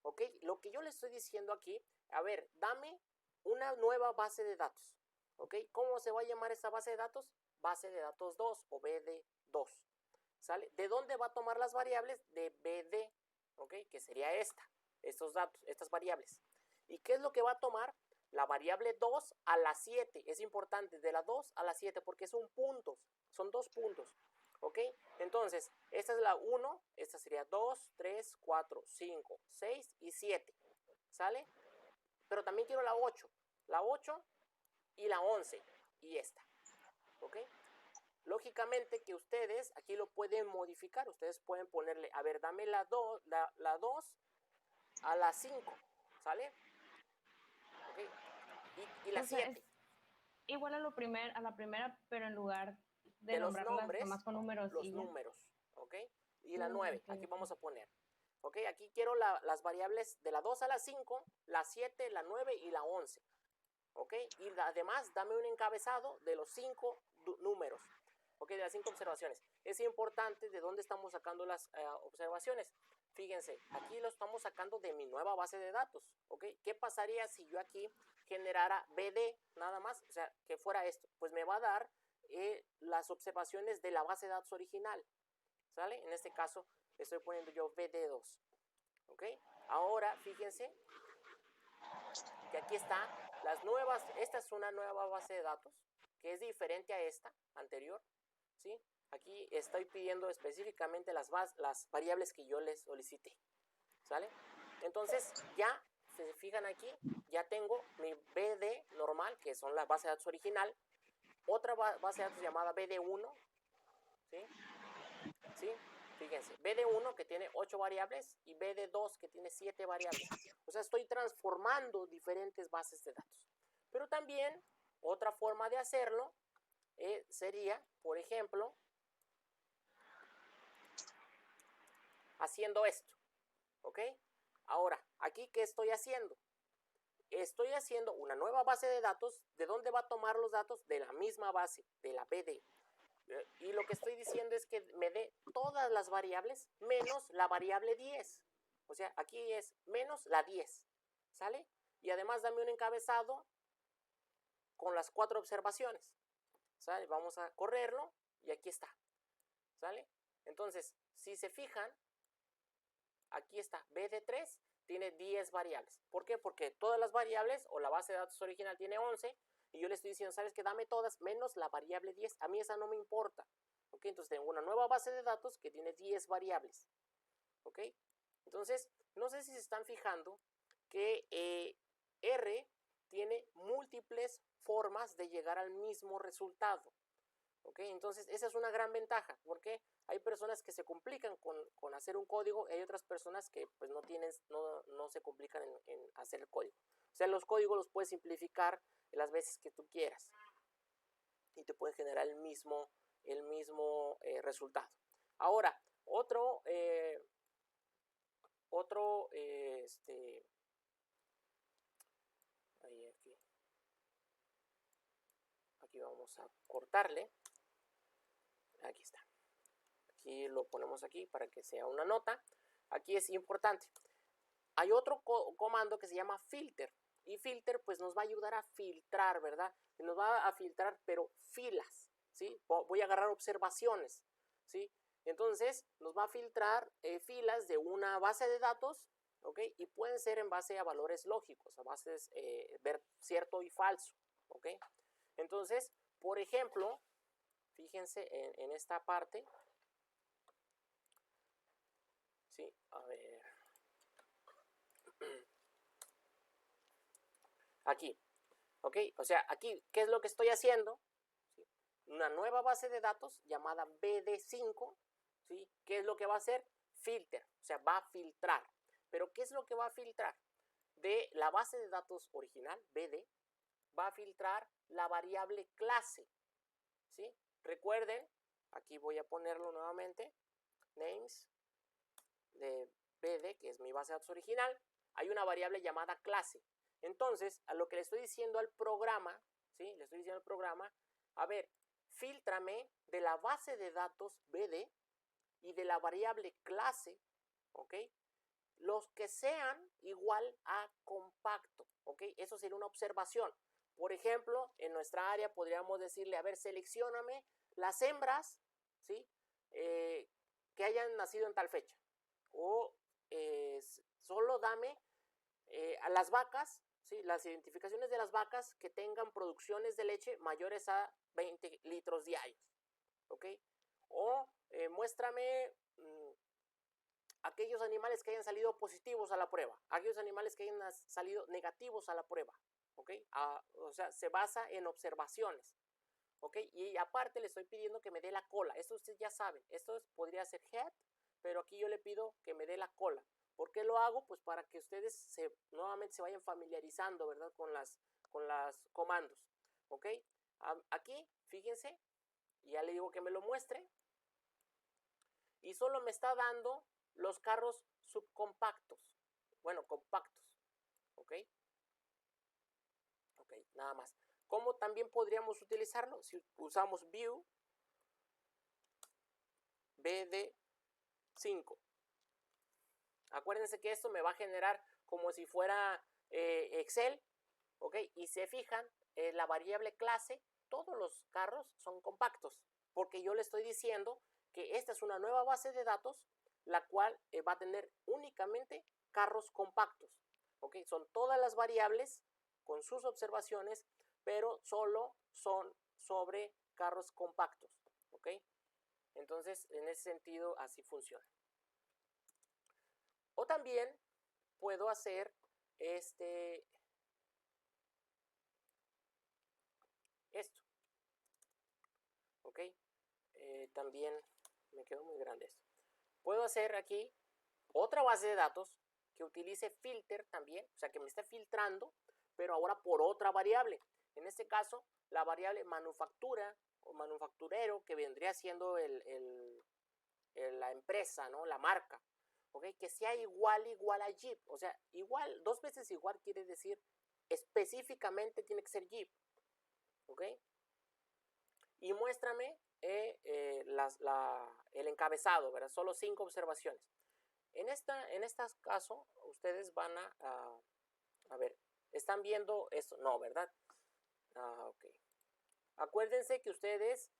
¿Ok? Lo que yo le estoy diciendo aquí, a ver, dame una nueva base de datos. ¿Ok? ¿Cómo se va a llamar esta base de datos? Base de datos 2 o BD2. ¿Sale? ¿De dónde va a tomar las variables? De BD, ¿ok? Que sería estos datos, estas variables. ¿Y qué es lo que va a tomar? La variable 2 a la 7. Es importante, de la 2 a la 7, porque son puntos, son 2 puntos. ¿Ok? Entonces, esta es la 1, esta sería 2, 3, 4, 5, 6 y 7. ¿Sale? Pero también quiero la 8 y la 11 y esta. ¿Ok? Lógicamente que ustedes aquí lo pueden modificar. Ustedes pueden ponerle, a ver, dame la 2 a la 5. ¿Sale? ¿Ok? Y la 7. Igual a la primera, pero en lugar de los nombrarlas nombres, nomás con números los y ya. números, ¿ok? Y la 9, Ok, aquí ok. vamos a poner, ¿ok? Aquí quiero las variables de la 2 a la 5, la 7, la 9 y la 11, ¿ok? Y además, dame un encabezado de los 5 números, ¿ok? De las 5 observaciones. Es importante de dónde estamos sacando las observaciones. Fíjense, aquí lo estamos sacando de mi nueva base de datos, ¿ok? ¿Qué pasaría si yo aquí generara BD nada más? O sea, que fuera esto. Pues me va a dar las observaciones de la base de datos original, ¿sale? En este caso estoy poniendo yo BD2, ¿ok? Ahora fíjense que aquí está las nuevas, esta es una nueva base de datos que es diferente a esta anterior, ¿sí? Aquí estoy pidiendo específicamente las variables que yo les solicité, ¿sale? Entonces ya, si se fijan aquí, ya tengo mi BD normal, que son la base de datos original, otra base de datos llamada BD1, ¿sí? ¿Sí? Fíjense, BD1 que tiene 8 variables y BD2 que tiene 7 variables. O sea, estoy transformando diferentes bases de datos. Pero también otra forma de hacerlo sería, por ejemplo, haciendo esto. ¿Ok? Ahora, aquí, ¿qué estoy haciendo? Estoy haciendo una nueva base de datos. ¿De dónde va a tomar los datos? De la misma base, de la BD. Y lo que estoy diciendo es que me dé todas las variables menos la variable 10. O sea, aquí es menos la 10. ¿Sale? Y además dame un encabezado con las 4 observaciones. ¿Sale? Vamos a correrlo y aquí está. ¿Sale? Entonces, si se fijan, aquí está, BD3 tiene 10 variables. ¿Por qué? Porque todas las variables o la base de datos original tiene 11 y yo le estoy diciendo, ¿sabes qué? Dame todas menos la variable 10. A mí esa no me importa. ¿Ok? Entonces tengo una nueva base de datos que tiene 10 variables. ¿Ok? Entonces, no sé si se están fijando que R tiene múltiples formas de llegar al mismo resultado. ¿Ok? Entonces, esa es una gran ventaja, porque hay personas que se complican con hacer un código y hay otras personas que pues no se complican en hacer el código. O sea, los códigos los puedes simplificar las veces que tú quieras y te puede generar el mismo resultado. Ahora, aquí vamos a cortarle. Aquí está. Aquí lo ponemos aquí para que sea una nota. Aquí es importante. Hay otro comando que se llama filter. Y filter pues nos va a ayudar a filtrar, ¿verdad? Nos va a filtrar, pero filas, ¿sí? Voy a agarrar observaciones, ¿sí? Entonces nos va a filtrar filas de una base de datos ¿ok? Y pueden ser en base a valores lógicos, a bases, ver cierto y falso, ¿ok? Entonces, por ejemplo, fíjense en esta parte, ¿sí? A ver, aquí, ¿ok? O sea, aquí, ¿qué es lo que estoy haciendo? ¿Sí? Una nueva base de datos llamada BD5, ¿sí? ¿Qué es lo que va a hacer? Filter, o sea, va a filtrar. Pero ¿qué es lo que va a filtrar? De la base de datos original, BD, va a filtrar la variable clase, ¿sí? Recuerden, aquí voy a ponerlo nuevamente, names de BD, que es mi base de datos original, hay una variable llamada clase. Entonces, a lo que le estoy diciendo al programa, ¿sí? Le estoy diciendo al programa, a ver, fíltrame de la base de datos BD y de la variable clase, ¿ok? Los que sean igual a compacto, ¿ok? Eso sería una observación. Por ejemplo, en nuestra área podríamos decirle, a ver, seleccióname las hembras, ¿sí? Que hayan nacido en tal fecha. O solo dame a las vacas, ¿sí? Las identificaciones de las vacas que tengan producciones de leche mayores a 20 litros diarios, ¿ok? O muéstrame aquellos animales que hayan salido positivos a la prueba, aquellos animales que hayan salido negativos a la prueba, ¿ok? O sea, se basa en observaciones, ¿ok? Y aparte le estoy pidiendo que me dé la cola. Esto ustedes ya saben, esto podría ser head, pero aquí yo le pido que me dé la cola. ¿Por qué lo hago? Pues para que ustedes nuevamente se vayan familiarizando, ¿verdad? Con las comandos, ¿ok? Aquí, fíjense, ya le digo que me lo muestre. Y solo me está dando los carros subcompactos. Bueno, compactos. ¿Ok? Ok, nada más. ¿Cómo también podríamos utilizarlo? Si usamos view BD5. Acuérdense que esto me va a generar como si fuera Excel. ¿Ok? Y se fijan, la variable clase, todos los carros son compactos. Porque yo le estoy diciendo que esta es una nueva base de datos, la cual va a tener únicamente carros compactos. ¿Ok? Son todas las variables con sus observaciones, pero solo son sobre carros compactos. ¿Ok? Entonces, en ese sentido, así funciona. O también puedo hacer esto. ¿Ok? También me quedó muy grande esto. Puedo hacer aquí otra base de datos que utilice filter también, o sea que me esté filtrando, pero ahora por otra variable. En este caso, la variable manufactura o manufacturero, que vendría siendo la empresa, ¿no? La marca, ¿ok? Que sea igual a Jeep, o sea, igual, 2 veces igual quiere decir específicamente tiene que ser Jeep, ¿ok? Y muéstrame el encabezado, ¿verdad? Solo 5 observaciones. En este caso, ustedes van a ver, ¿están viendo esto? No, ¿verdad? Ok. Acuérdense que ustedes,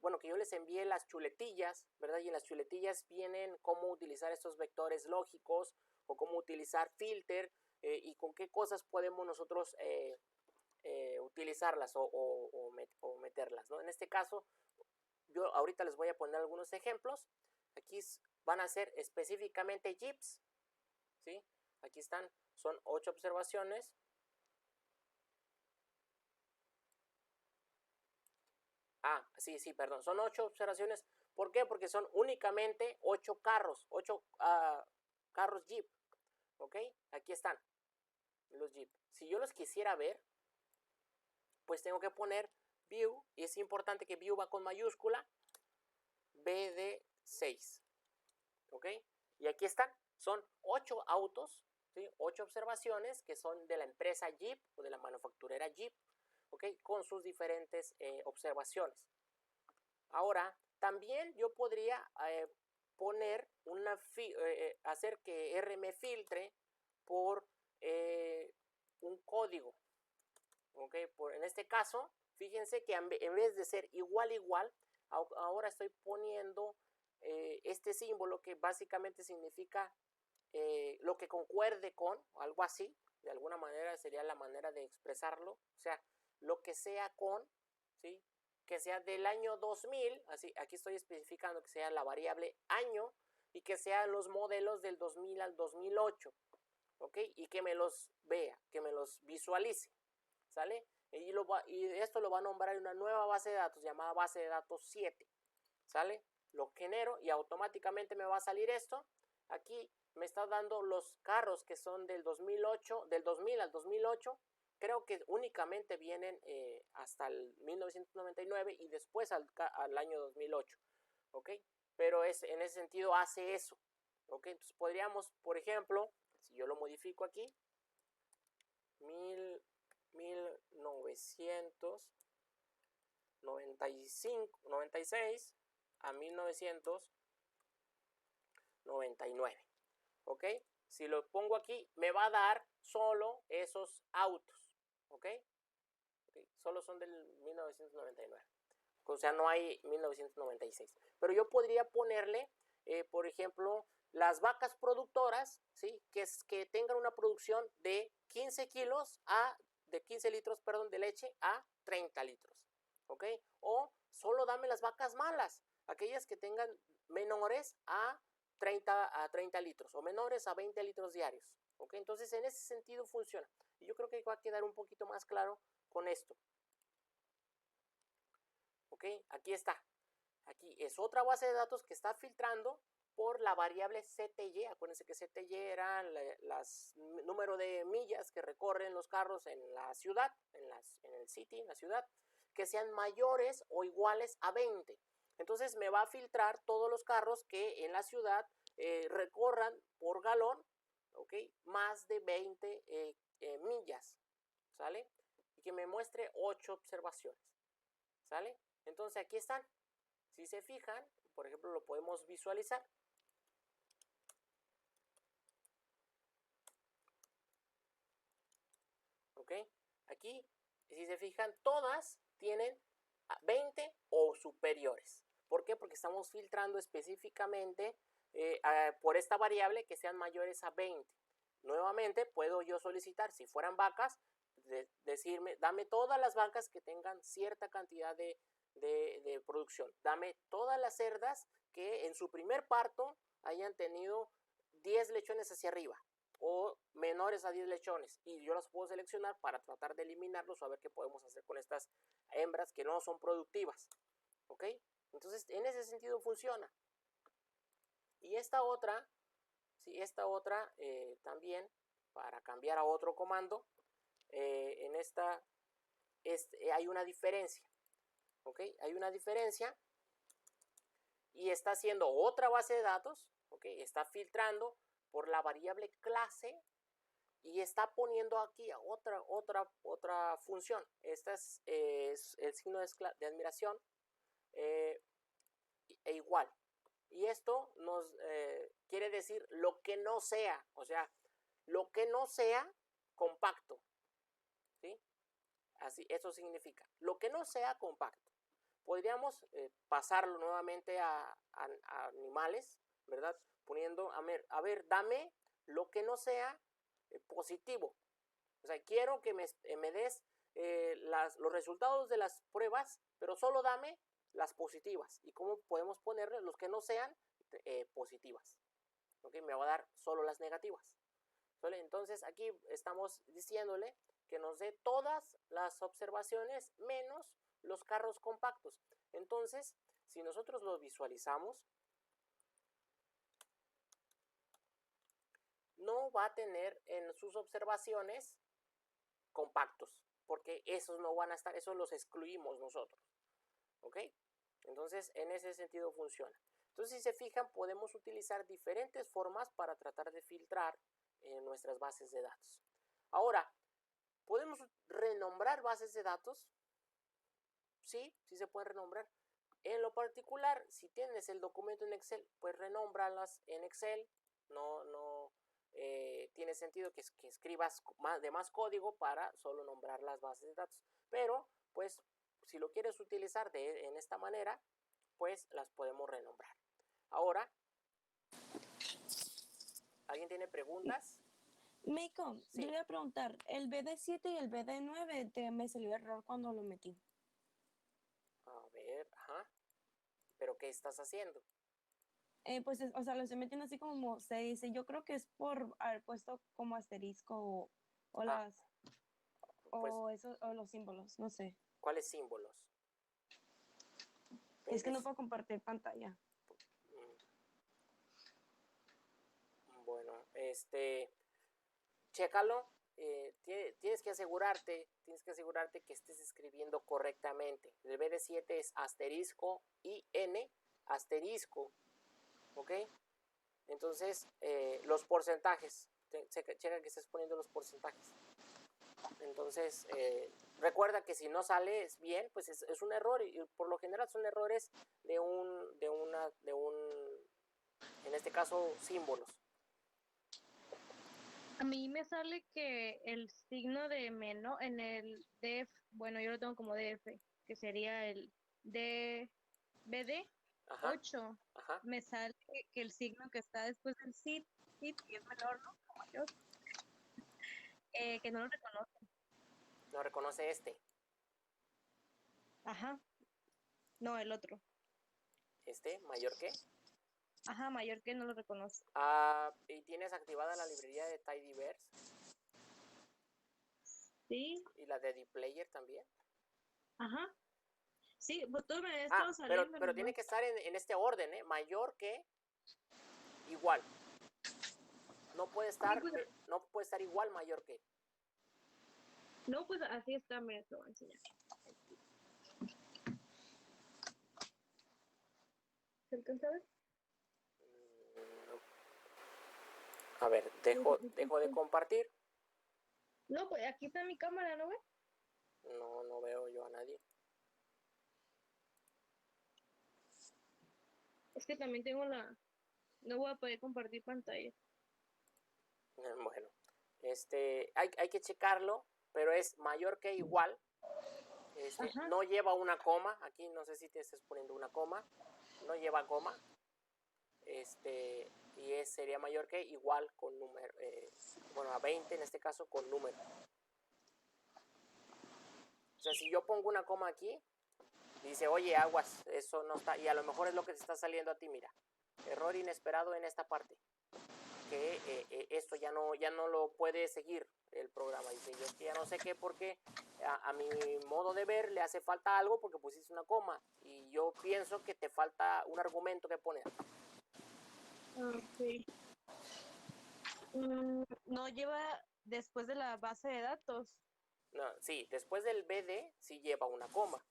bueno, que yo les envié las chuletillas, ¿verdad? Y en las chuletillas vienen cómo utilizar estos vectores lógicos o cómo utilizar filter y con qué cosas podemos nosotros utilizarlas o meterlas, ¿no? En este caso, yo ahorita les voy a poner algunos ejemplos. Aquí van a ser específicamente Jeeps, ¿sí? Aquí están, son 8 observaciones. Sí, perdón, son 8 observaciones. ¿Por qué? Porque son únicamente 8 carros, 8 carros Jeep, ¿ok? Aquí están los Jeep. Si yo los quisiera ver, pues tengo que poner view, y es importante que view va con mayúscula, BD6, ¿ok? Y aquí están, son 8 autos, ¿sí? 8 observaciones que son de la empresa Jeep o de la manufacturera Jeep, ¿ok? Con sus diferentes observaciones. Ahora, también yo podría poner hacer que R me filtre por un código, ¿ok? En este caso, fíjense que en vez de ser igual, ahora estoy poniendo este símbolo que básicamente significa lo que concuerde con, o algo así, de alguna manera sería la manera de expresarlo, o sea, lo que sea con, ¿sí? Que sea del año 2000, así, aquí estoy especificando que sea la variable año y que sean los modelos del 2000 al 2008, ¿ok? Y que me los vea, que me los visualice, ¿sale? Y esto lo va a nombrar en una nueva base de datos llamada base de datos 7, ¿sale? Lo genero y automáticamente me va a salir esto. Aquí me está dando los carros que son del 2008, del 2000 al 2008. Creo que únicamente vienen hasta el 1999 y después al año 2008, ¿ok? Pero en ese sentido hace eso, ¿ok? Entonces podríamos, por ejemplo, si yo lo modifico aquí, 1996 a 1999, ¿ok? Si lo pongo aquí, me va a dar solo esos autos, ¿ok? Solo son del 1999. O sea, no hay 1996. Pero yo podría ponerle, por ejemplo, las vacas productoras, ¿sí? Que tengan una producción de 15 kilos de 15 litros, perdón, de leche a 30 litros, ¿ok? O solo dame las vacas malas, aquellas que tengan menores a 30 litros o menores a 20 litros diarios, ¿ok? Entonces, en ese sentido funciona. Y yo creo que va a quedar un poquito más claro con esto. ¿Ok? Aquí está. Aquí es otra base de datos que está filtrando por la variable CTY. Acuérdense que CTY era el número de millas que recorren los carros en la ciudad, en el city, en la ciudad, que sean mayores o iguales a 20. Entonces me va a filtrar todos los carros que en la ciudad recorran por galón, ¿ok? Más de 20 millas, ¿sale? Y que me muestre 8 observaciones, ¿sale? Entonces aquí están. Si se fijan, por ejemplo, lo podemos visualizar. ¿Ok? Aquí, si se fijan, todas tienen 20 o superiores. ¿Por qué? Porque estamos filtrando específicamente por esta variable que sean mayores a 20. Nuevamente, puedo yo solicitar, si fueran vacas, decirme, dame todas las vacas que tengan cierta cantidad de producción. Dame todas las cerdas que en su primer parto hayan tenido 10 lechones hacia arriba o menores a 10 lechones, y yo las puedo seleccionar para tratar de eliminarlos o a ver qué podemos hacer con estas hembras que no son productivas, ¿ok? Entonces en ese sentido funciona. Y esta otra, sí, también, para cambiar a otro comando, en esta hay una diferencia, ¿ok? Hay una diferencia y está haciendo otra base de datos, ¿ok? Está filtrando por la variable clase y está poniendo aquí otra función. Esta es el signo de admiración e igual. Y esto nos quiere decir lo que no sea, o sea, lo que no sea compacto, ¿sí? Así, eso significa, lo que no sea compacto. Podríamos pasarlo nuevamente a animales, ¿verdad? Poniendo, a ver, dame lo que no sea positivo. O sea, quiero que me des los resultados de las pruebas, pero solo dame las positivas. ¿Y cómo podemos ponerle los que no sean positivas? ¿Ok? Me va a dar solo las negativas. ¿Vale? Entonces aquí estamos diciéndole que nos dé todas las observaciones menos los carros compactos. Entonces, si nosotros lo visualizamos, no va a tener en sus observaciones compactos, porque esos no van a estar, esos los excluimos nosotros, ¿ok? Entonces, en ese sentido funciona. Entonces, si se fijan, podemos utilizar diferentes formas para tratar de filtrar nuestras bases de datos. Ahora, ¿podemos renombrar bases de datos? Sí, sí se pueden renombrar. En lo particular, si tienes el documento en Excel, pues renómbralas en Excel. No tiene sentido que escribas más código para solo nombrar las bases de datos. Pero, pues, si lo quieres utilizar en esta manera, pues las podemos renombrar. Ahora, ¿Alguien tiene preguntas? Meiko, Sí. yo le voy a preguntar, el BD7 y el BD9 me salió error cuando lo metí. A ver, ajá. ¿Pero qué estás haciendo? Pues, o sea, lo estoy metiendo así como se dice. Yo creo que es por haber puesto como asterisco o Ah, pues, o los símbolos, no sé. ¿cuáles símbolos? Es que no ¿Ves? puedo compartir pantalla. Bueno, chécalo. Tienes que asegurarte que estés escribiendo correctamente. El BD7 es asterisco IN asterisco, ¿ok? Entonces, los porcentajes, checa que estés poniendo los porcentajes. Entonces, recuerda que si no sales bien, pues es un error, y por lo general son errores en este caso, símbolos. A mí me sale que el signo de menos en el def, bueno, yo lo tengo como df, que sería el BD Ajá, 8. ajá. Me sale que el signo que está después del sit, que es menor, ¿no? O mayor, que no lo reconoce. No reconoce este. Ajá. No, el otro. ¿Mayor que? Ajá, mayor que no lo reconoce. ¿Y tienes activada la librería de Tidyverse? Sí, ¿Y la de dplayer también? ajá. Sí, pues todo me ha estado pero saliendo. tiene que estar en este orden, ¿eh? Mayor que, igual. No puede estar, no puede estar igual, mayor que. No, pues así está, me lo voy a enseñar. ¿Se alcanza a ver? A ver, dejo de compartir. No, pues aquí está mi cámara, ¿no ves? No veo yo a nadie. Es que también tengo no voy a poder compartir pantalla. Bueno, hay que checarlo, pero es mayor que igual. No lleva una coma. Aquí no sé si te estás poniendo una coma. No lleva coma. Y sería mayor que igual con número. Bueno, a 20 en este caso con número. O sea, si yo pongo una coma aquí, dice, oye, aguas, eso no está. Y a lo mejor es lo que te está saliendo a ti, mira. Error inesperado en esta parte. Que esto ya no lo puede seguir el programa. Dice, yo ya no sé qué, porque a mi modo de ver le hace falta algo porque pusiste una coma. Y yo pienso que te falta un argumento que poner. Ok. No lleva después de la base de datos. No, sí, después del BD sí lleva una coma.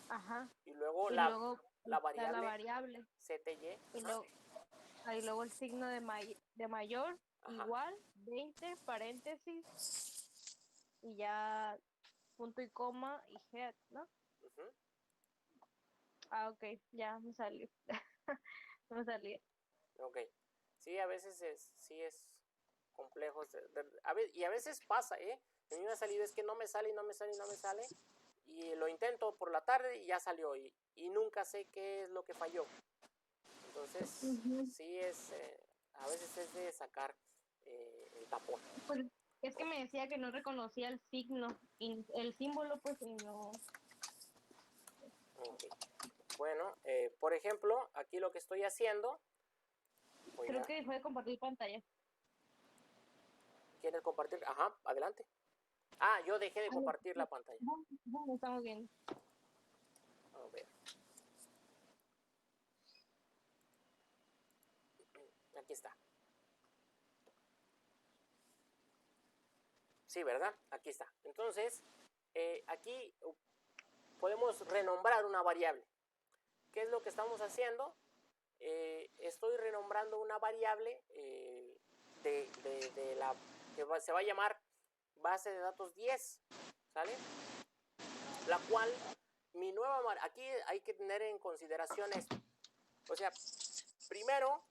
Ajá. Y luego Y la variable. CTY. Y luego el signo de mayor, Ajá. igual, 20, paréntesis, y ya punto y coma y head, ¿no? Uh-huh. Ok, ya me salió. Me salió. Ok. Sí, a veces es complejo. Y a veces pasa, ¿eh? A mí me ha salido, es que no me sale, y lo intento por la tarde y ya salió, y nunca sé qué es lo que falló. Entonces, sí a veces es de sacar el tapón. Pues es que me decía que no reconocía el signo, el símbolo, pues, y no. Okay. Bueno, por ejemplo, aquí lo que estoy haciendo. Creo que dejó de compartir pantalla. ¿Quieres compartir? Ajá, adelante. Yo dejé de compartir la pantalla. No estamos viendo. A ver. Aquí está. Sí, ¿verdad? Aquí está. Entonces, aquí podemos renombrar una variable. ¿Qué es lo que estamos haciendo? Estoy renombrando una variable de la que se va a llamar base de datos 10, ¿sale? La cual, aquí hay que tener en consideración esto. O sea, primero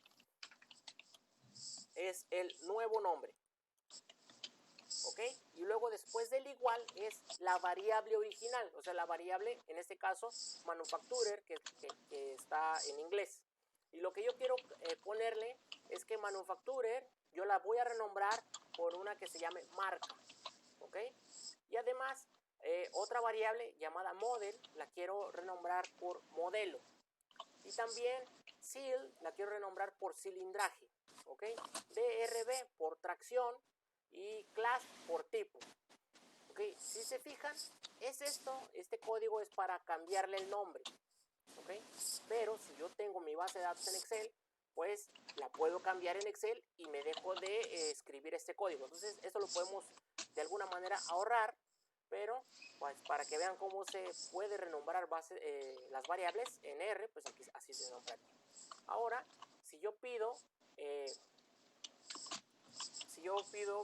es el nuevo nombre, ¿ok? Y luego después del igual es la variable original, o sea, la variable, en este caso, manufacturer, que está en inglés. Y lo que yo quiero ponerle es que manufacturer yo la voy a renombrar por una que se llame marca, ¿ok? Y además otra variable llamada model la quiero renombrar por modelo. Y también seal la quiero renombrar por cilindraje, ¿ok? DRB por tracción y class por tipo. ¿Ok? Si se fijan, es esto, este código es para cambiarle el nombre, ¿ok? Pero si yo tengo mi base de datos en Excel, pues la puedo cambiar en Excel y me dejo de escribir este código. Entonces esto lo podemos de alguna manera ahorrar, pero pues para que vean cómo se puede renombrar las variables en R, pues aquí así se nombra. Ahora, si yo pido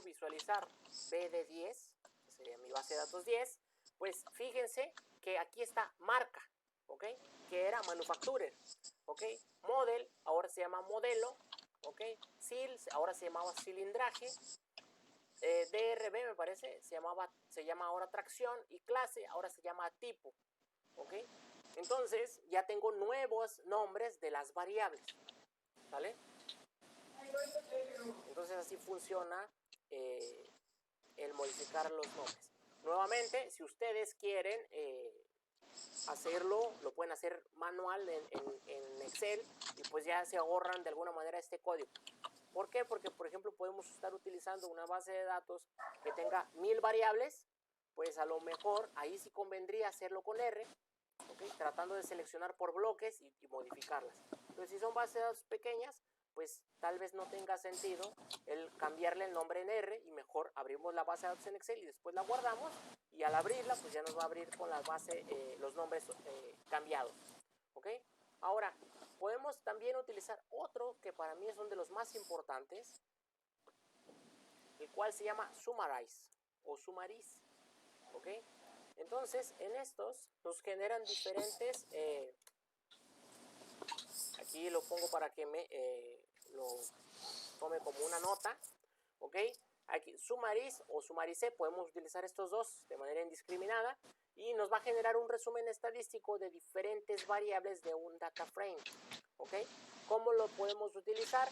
visualizar BD10, que sería mi base de datos 10, pues fíjense que aquí está marca, ¿ok? Que era manufacturer, ¿ok? Model, ahora se llama modelo, ¿ok? Seal, ahora se llamaba cilindraje. DRB me parece, se llama ahora tracción, y clase ahora se llama tipo, ¿ok? Entonces ya tengo nuevos nombres de las variables, ¿vale? Entonces así funciona el modificar los nombres. Nuevamente, si ustedes quieren hacerlo, lo pueden hacer manual en Excel, y pues ya se ahorran de alguna manera este código. ¿Por qué? Porque, por ejemplo, podemos estar utilizando una base de datos que tenga 1000 variables, pues a lo mejor ahí sí convendría hacerlo con R, ¿okay? Tratando de seleccionar por bloques y modificarlas. Entonces, si son bases de datos pequeñas, pues tal vez no tenga sentido el cambiarle el nombre en R, y mejor abrimos la base de datos en Excel y después la guardamos, y al abrirla pues ya nos va a abrir con la base, los nombres cambiados, ¿ok? Ahora, podemos también utilizar otro que para mí es uno de los más importantes, el cual se llama summarize o summarize, ¿ok? Entonces, en estos nos generan diferentes, aquí lo pongo para que lo tome como una nota, ¿ok? Aquí summarize o summarize, podemos utilizar estos dos de manera indiscriminada, y nos va a generar un resumen estadístico de diferentes variables de un data frame, ¿ok? ¿Cómo lo podemos utilizar?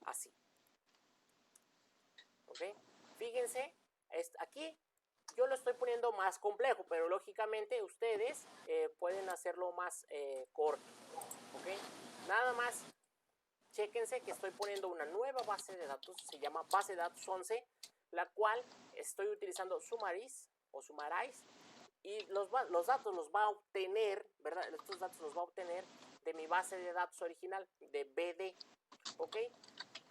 Así, ¿ok? Fíjense, aquí yo lo estoy poniendo más complejo, pero lógicamente ustedes pueden hacerlo más corto, ¿ok? Nada más, chéquense que estoy poniendo una nueva base de datos, se llama base de datos 11, la cual estoy utilizando summarize o summarize, y los datos los va a obtener, ¿verdad? Estos datos los va a obtener de mi base de datos original, de BD, ¿ok?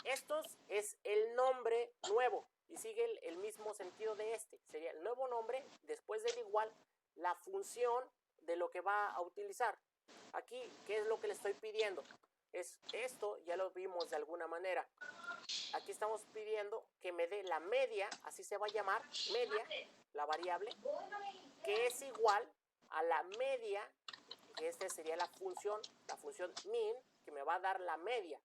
Estos es el nombre nuevo, y sigue el mismo sentido de este. Sería el nuevo nombre, después del igual, la función de lo que va a utilizar. Aquí, ¿qué es lo que le estoy pidiendo? Es esto, ya lo vimos de alguna manera. Aquí estamos pidiendo que me dé la media, así se va a llamar, media, la variable, que es igual a la media, que esta sería la función min, que me va a dar la media,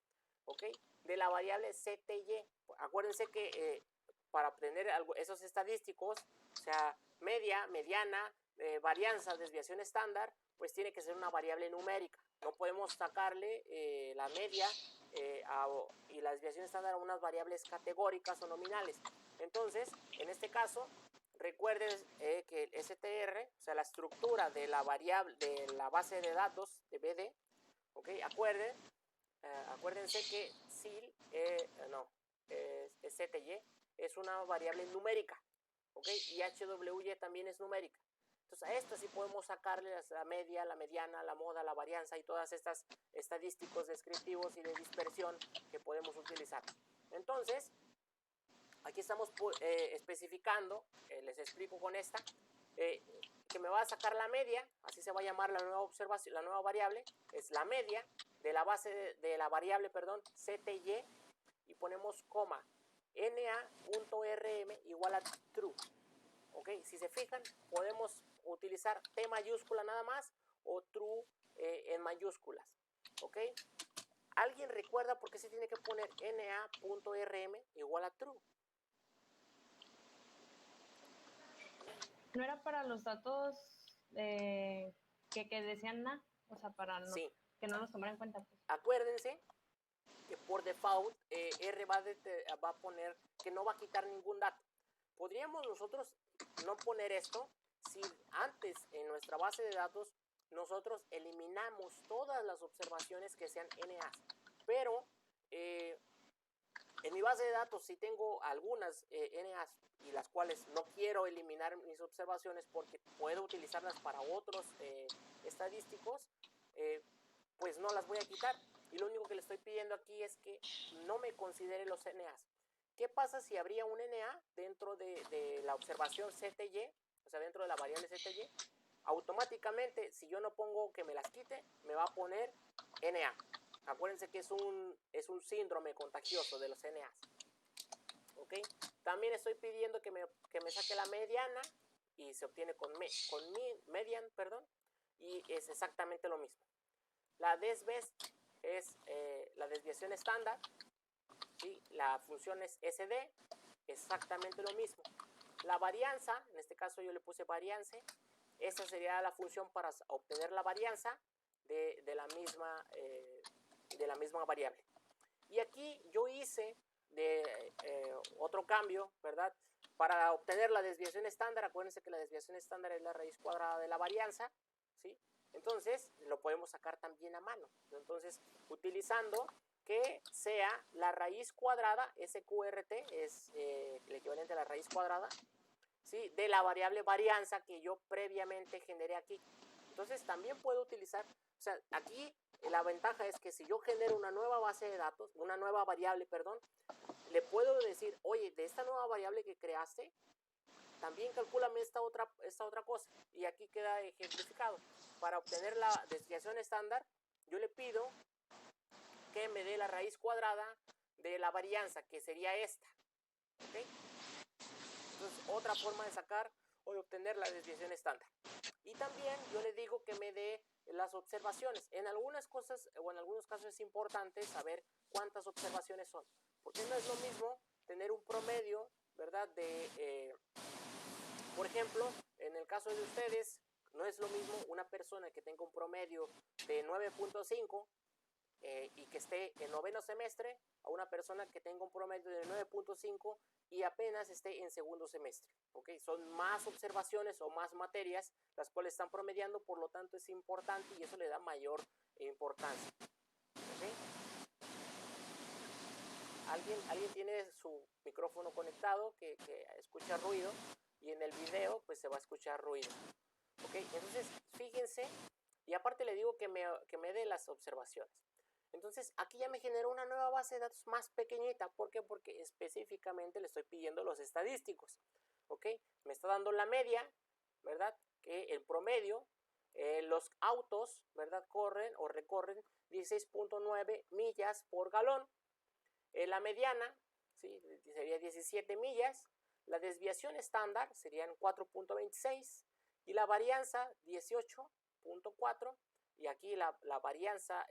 ¿ok? De la variable CTY. Acuérdense que para obtener esos estadísticos, o sea, media, mediana, varianza, desviación estándar, pues tiene que ser una variable numérica. No podemos sacarle la media y la desviación estándar a unas variables categóricas o nominales. Entonces, en este caso, recuerden que el STR, o sea, la estructura de la variable, de la base de datos de BD, ¿ok? Acuérdense que SIL, STY es una variable numérica, ¿ok? Y HWY también es numérica. Entonces a esta sí podemos sacarle la media, la mediana, la moda, la varianza y todas estas estadísticos descriptivos y de dispersión que podemos utilizar. Entonces, aquí estamos especificando, les explico con esta, que me va a sacar la media, así se va a llamar la nueva observación, la nueva variable, es la media de la base de la variable, perdón, CTY, y ponemos coma, na.rm igual a true. ¿Ok? Si se fijan, podemos utilizar T mayúscula nada más o true en mayúsculas. ¿Ok? ¿Alguien recuerda por qué se tiene que poner na.rm igual a true? ¿No era para los datos que decían na? O sea, para no, Sí, que no los tomaran en cuenta. Pues. acuérdense que por default R va a poner que no va a quitar ningún dato. Podríamos nosotros no poner esto si antes en nuestra base de datos nosotros eliminamos todas las observaciones que sean NAs, pero en mi base de datos sí tengo algunas NAs y las cuales no quiero eliminar mis observaciones porque puedo utilizarlas para otros estadísticos, pues no las voy a quitar. Y lo único que le estoy pidiendo aquí es que no me considere los NAs. ¿Qué pasa si habría un NA dentro de la observación CTY? O sea, dentro de la variable CTY. Automáticamente, si yo no pongo que me las quite, me va a poner NA. Acuérdense que es un síndrome contagioso de los NAs. ¿Ok? También estoy pidiendo que me saque la mediana y se obtiene con median, perdón. Y es exactamente lo mismo. La desbest es la desviación estándar. ¿Sí? La función es SD, exactamente lo mismo. La varianza, en este caso yo le puse variance, esa sería la función para obtener la varianza de la misma variable. Y aquí yo hice otro cambio, ¿verdad? Para obtener la desviación estándar, acuérdense que la desviación estándar es la raíz cuadrada de la varianza, ¿sí? Entonces lo podemos sacar también a mano. Entonces, utilizando que sea la raíz cuadrada, SQRT es el equivalente a la raíz cuadrada, ¿sí? De la variable varianza que yo previamente generé aquí. Entonces también puedo utilizar, o sea, aquí la ventaja es que si yo genero una nueva base de datos, una nueva variable, perdón, le puedo decir, oye, de esta nueva variable que creaste, también calcúlame esta otra cosa. Y aquí queda ejemplificado. Para obtener la desviación estándar, yo le pido que me dé la raíz cuadrada de la varianza, que sería esta. ¿Okay? Entonces, otra forma de sacar o de obtener la desviación estándar. Y también yo le digo que me dé las observaciones. En algunas cosas o en algunos casos es importante saber cuántas observaciones son. Porque no es lo mismo tener un promedio, ¿verdad? Por ejemplo, en el caso de ustedes, no es lo mismo una persona que tenga un promedio de 9.5 y que esté en noveno semestre a una persona que tenga un promedio de 9.5 y apenas esté en segundo semestre. ¿Okay? Son más observaciones o más materias las cuales están promediando, por lo tanto es importante y eso le da mayor importancia. ¿Okay? ¿Alguien tiene su micrófono conectado que escucha ruido? Y en el video pues se va a escuchar ruido. ¿Okay? Entonces fíjense, y aparte le digo que me dé las observaciones. Entonces aquí ya me generó una nueva base de datos más pequeñita. ¿Por qué? Porque específicamente le estoy pidiendo los estadísticos. ¿Ok? Me está dando la media, ¿verdad? Que el promedio, los autos, ¿verdad? Corren o recorren 16.9 millas por galón. La mediana, ¿sí? Sería 17 millas. La desviación estándar serían 4.26 y la varianza 18.4. Y aquí la varianza,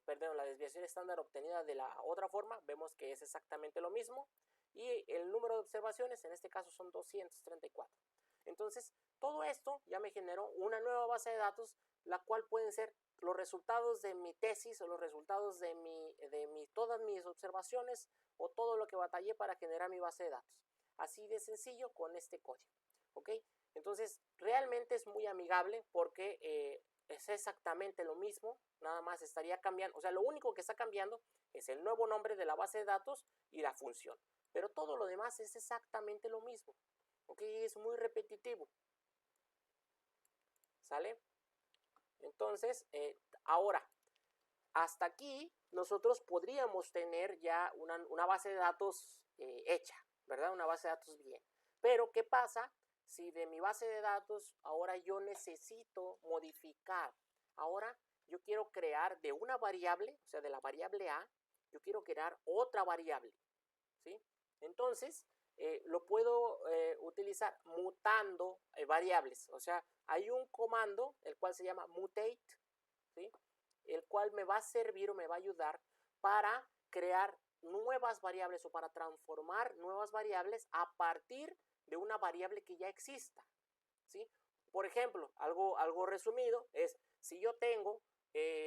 perdón, la desviación estándar obtenida de la otra forma, vemos que es exactamente lo mismo. Y el número de observaciones, en este caso, son 234. Entonces, todo esto ya me generó una nueva base de datos, la cual pueden ser los resultados de mi tesis o los resultados de todas mis observaciones o todo lo que batallé para generar mi base de datos. Así de sencillo con este código. ¿Ok? Entonces, realmente es muy amigable porque es exactamente lo mismo, nada más estaría cambiando, o sea, lo único que está cambiando es el nuevo nombre de la base de datos y la función, pero todo lo demás es exactamente lo mismo, ¿ok? Es muy repetitivo, ¿sale? Entonces, ahora, hasta aquí nosotros podríamos tener ya una base de datos hecha, ¿verdad? Una base de datos bien, pero ¿qué pasa si de mi base de datos ahora yo necesito modificar? Ahora yo quiero crear de una variable, o sea, de la variable A, yo quiero crear otra variable, ¿sí? Entonces, lo puedo utilizar mutando variables. O sea, hay un comando, el cual se llama mutate, ¿sí? El cual me va a servir o me va a ayudar para crear nuevas variables o para transformar nuevas variables a partir de una variable que ya exista. ¿sí? Por ejemplo, algo resumido es, si yo tengo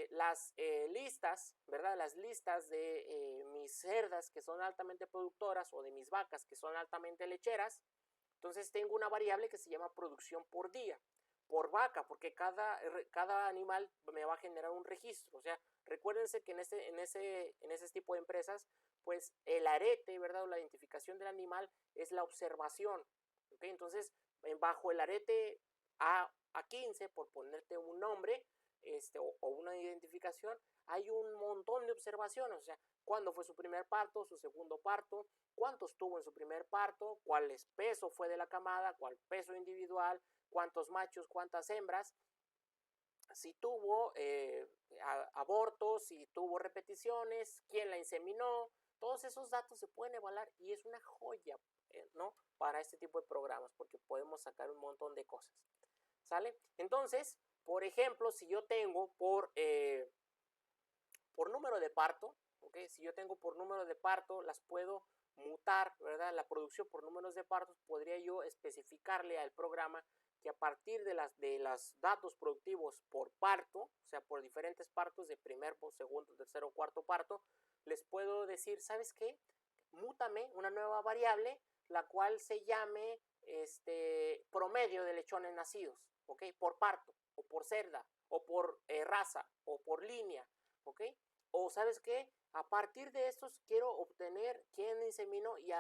las listas, ¿verdad? Las listas de mis cerdas que son altamente productoras o de mis vacas que son altamente lecheras, entonces tengo una variable que se llama producción por día, por vaca, porque cada animal me va a generar un registro. O sea, recuérdense que en ese tipo de empresas, pues el arete, ¿verdad? O la identificación del animal es la observación. ¿Okay? Entonces, bajo el arete A15, por ponerte un nombre o una identificación, hay un montón de observaciones. O sea, cuándo fue su primer parto, su segundo parto, cuántos tuvo en su primer parto, cuál peso fue de la camada, cuál peso individual, cuántos machos, cuántas hembras, si tuvo abortos, si tuvo repeticiones, quién la inseminó. Todos esos datos se pueden evaluar y es una joya, ¿no? Para este tipo de programas, porque podemos sacar un montón de cosas, ¿sale? Entonces, por ejemplo, si yo tengo por número de parto, ¿okay? Si yo tengo por número de parto, las puedo mutar, ¿verdad? La producción por números de partos, podría yo especificarle al programa que a partir de los datos productivos por parto, o sea, por diferentes partos de primer, segundo, tercero, cuarto parto, les puedo decir, ¿sabes qué? Mútame una nueva variable, la cual se llame promedio de lechones nacidos, ¿ok? Por parto, o por cerda, o por raza, o por línea, ¿ok? O ¿sabes qué? A partir de estos quiero obtener quién inseminó y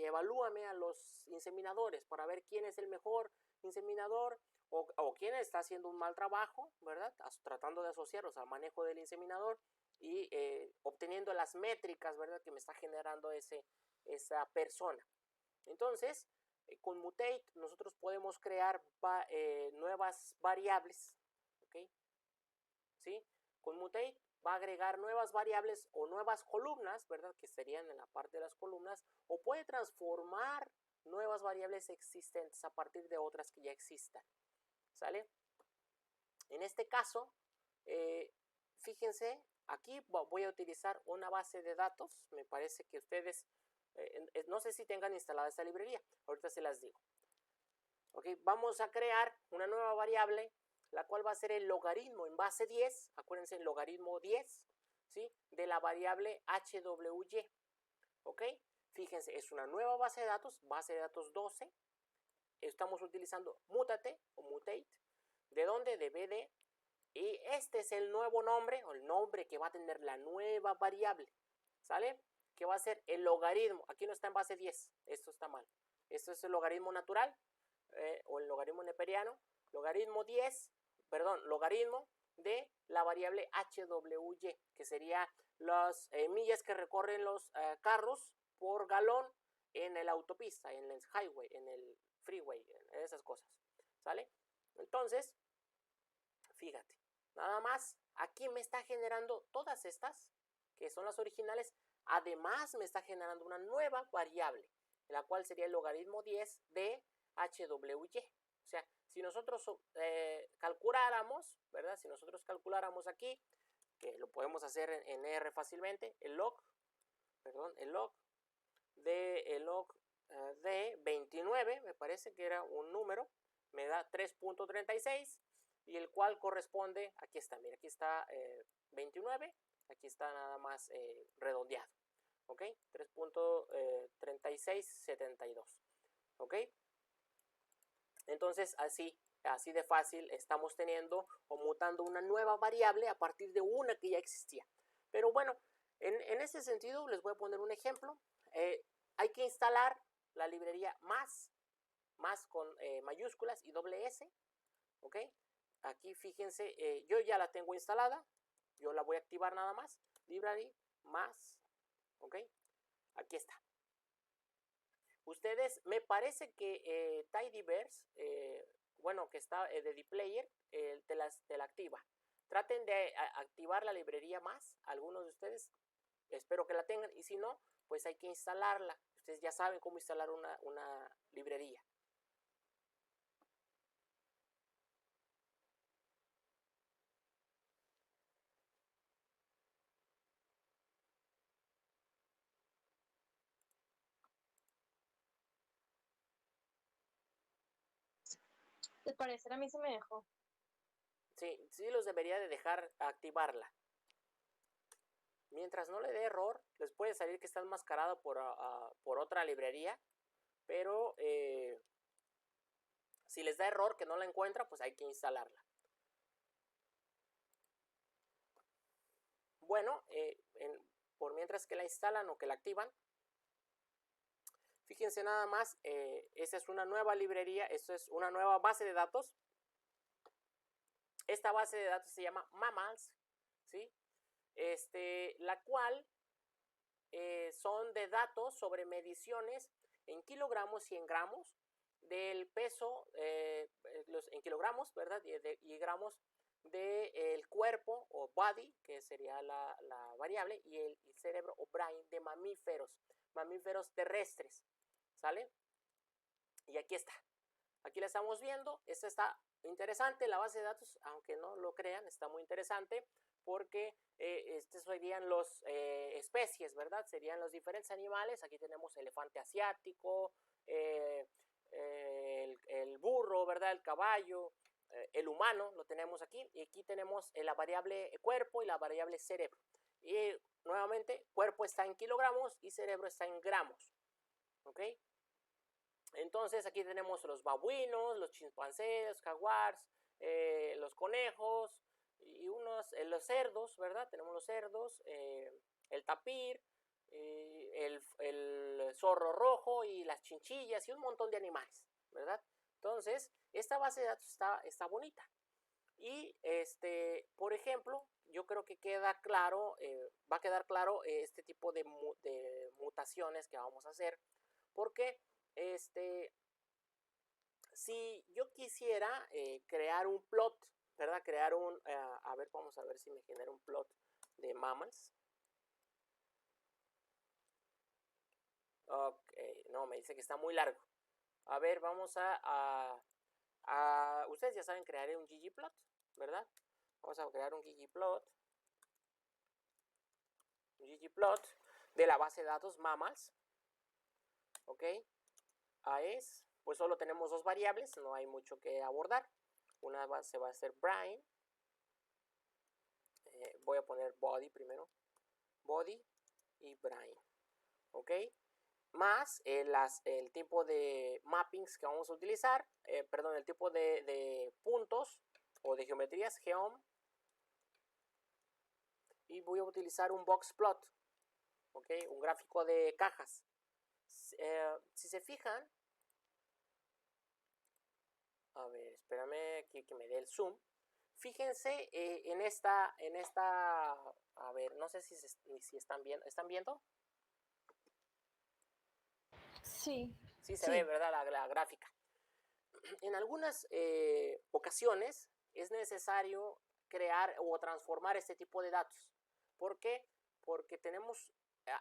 evalúame a los inseminadores para ver quién es el mejor inseminador o quién está haciendo un mal trabajo, ¿verdad? Tratando de asociarlos al manejo del inseminador y obteniendo las métricas, ¿verdad? Que me está generando esa persona. Entonces, con Mutate nosotros podemos crear nuevas variables, ¿ok? ¿Sí? Con Mutate va a agregar nuevas variables o nuevas columnas, ¿verdad? Que serían en la parte de las columnas, o puede transformar nuevas variables existentes a partir de otras que ya existan, ¿sale? En este caso, fíjense, aquí voy a utilizar una base de datos, me parece que ustedes, no sé si tengan instalada esta librería, ahorita se las digo. Ok, vamos a crear una nueva variable, la cual va a ser el logaritmo en base 10, acuérdense, el logaritmo 10, ¿sí? De la variable HWY, ¿ok? Fíjense, es una nueva base de datos 12, estamos utilizando mutate o mutate, ¿de dónde? De BD, y este es el nuevo nombre, o el nombre que va a tener la nueva variable, ¿sale? Que va a ser el logaritmo, aquí no está en base 10, esto está mal, esto es el logaritmo natural, o el logaritmo neperiano, logaritmo de la variable HWY, que sería las millas que recorren los carros por galón en la autopista, en el highway, en el freeway, en esas cosas, ¿sale? Entonces, fíjate, nada más, aquí me está generando todas estas, que son las originales, además me está generando una nueva variable, la cual sería el logaritmo 10 de HWY. O sea, si nosotros calculáramos, ¿verdad? Si nosotros calculáramos aquí, que lo podemos hacer en R fácilmente, el log de 29, me parece que era un número, me da 3.36, y el cual corresponde, aquí está, mira, aquí está 29, aquí está nada más redondeado, ¿ok? 3.3672, ¿ok? Entonces, así de fácil estamos teniendo o mutando una nueva variable a partir de una que ya existía. Pero bueno, en ese sentido les voy a poner un ejemplo. Hay que instalar la librería más con mayúsculas y doble S, ¿ok? Aquí fíjense, yo ya la tengo instalada, yo la voy a activar nada más, library más, ¿ok? Aquí está. Ustedes, me parece que Tidyverse, bueno, que está de dplayer, te la activa. Traten de activar la librería más, algunos de ustedes, espero que la tengan, y si no, pues hay que instalarla. Ustedes ya saben cómo instalar una librería. Al parecer a mí se me dejó. Sí, sí los debería de dejar activarla. Mientras no le dé error, les puede salir que está enmascarado por otra librería, pero si les da error que no la encuentra, pues hay que instalarla. Bueno, por mientras que la instalan o que la activan, fíjense nada más, esta es una nueva librería, esto es una nueva base de datos. Esta base de datos se llama Mammals, ¿sí? La cual son de datos sobre mediciones en kilogramos y en gramos del peso, en kilogramos, ¿verdad? Y gramos del cuerpo o body, que sería la variable, y el cerebro o brain de mamíferos terrestres, ¿sale? Y aquí está. Aquí la estamos viendo. Esta está interesante, la base de datos, aunque no lo crean, está muy interesante porque estos serían los especies, ¿verdad? Serían los diferentes animales. Aquí tenemos elefante asiático, el burro, ¿verdad? El caballo, el humano, lo tenemos aquí. Y aquí tenemos la variable cuerpo y la variable cerebro. Y nuevamente, cuerpo está en kilogramos y cerebro está en gramos, ¿ok? Entonces aquí tenemos los babuinos, los chimpancés, los jaguars, los conejos y los cerdos, ¿verdad? Tenemos los cerdos, el tapir, el zorro rojo y las chinchillas y un montón de animales, ¿verdad? Entonces, esta base de datos está bonita. Y, por ejemplo, yo creo que queda claro, va a quedar claro este tipo de mutaciones que vamos a hacer, porque si yo quisiera crear un plot, ¿verdad? Crear a ver, vamos a ver si me genera un plot de mammals. Ok, no, me dice que está muy largo. A ver, vamos ustedes ya saben crear un ggplot, ¿verdad? Vamos a crear un ggplot de la base de datos mammals. Ok, pues solo tenemos dos variables, no hay mucho que abordar. Una base va a ser brain. Voy a poner body primero. Body y brain. Ok, más el tipo de mappings que vamos a utilizar, perdón, el tipo de puntos o de geometrías, geom, y voy a utilizar un box plot, ¿ok? Un gráfico de cajas. Si se fijan, a ver, espérame aquí que me dé el zoom. Fíjense en esta, a ver, no sé si están viendo, ¿están viendo? Sí. Sí se ve, ¿verdad? La gráfica. En algunas ocasiones es necesario crear o transformar este tipo de datos. ¿Por qué? Porque tenemos,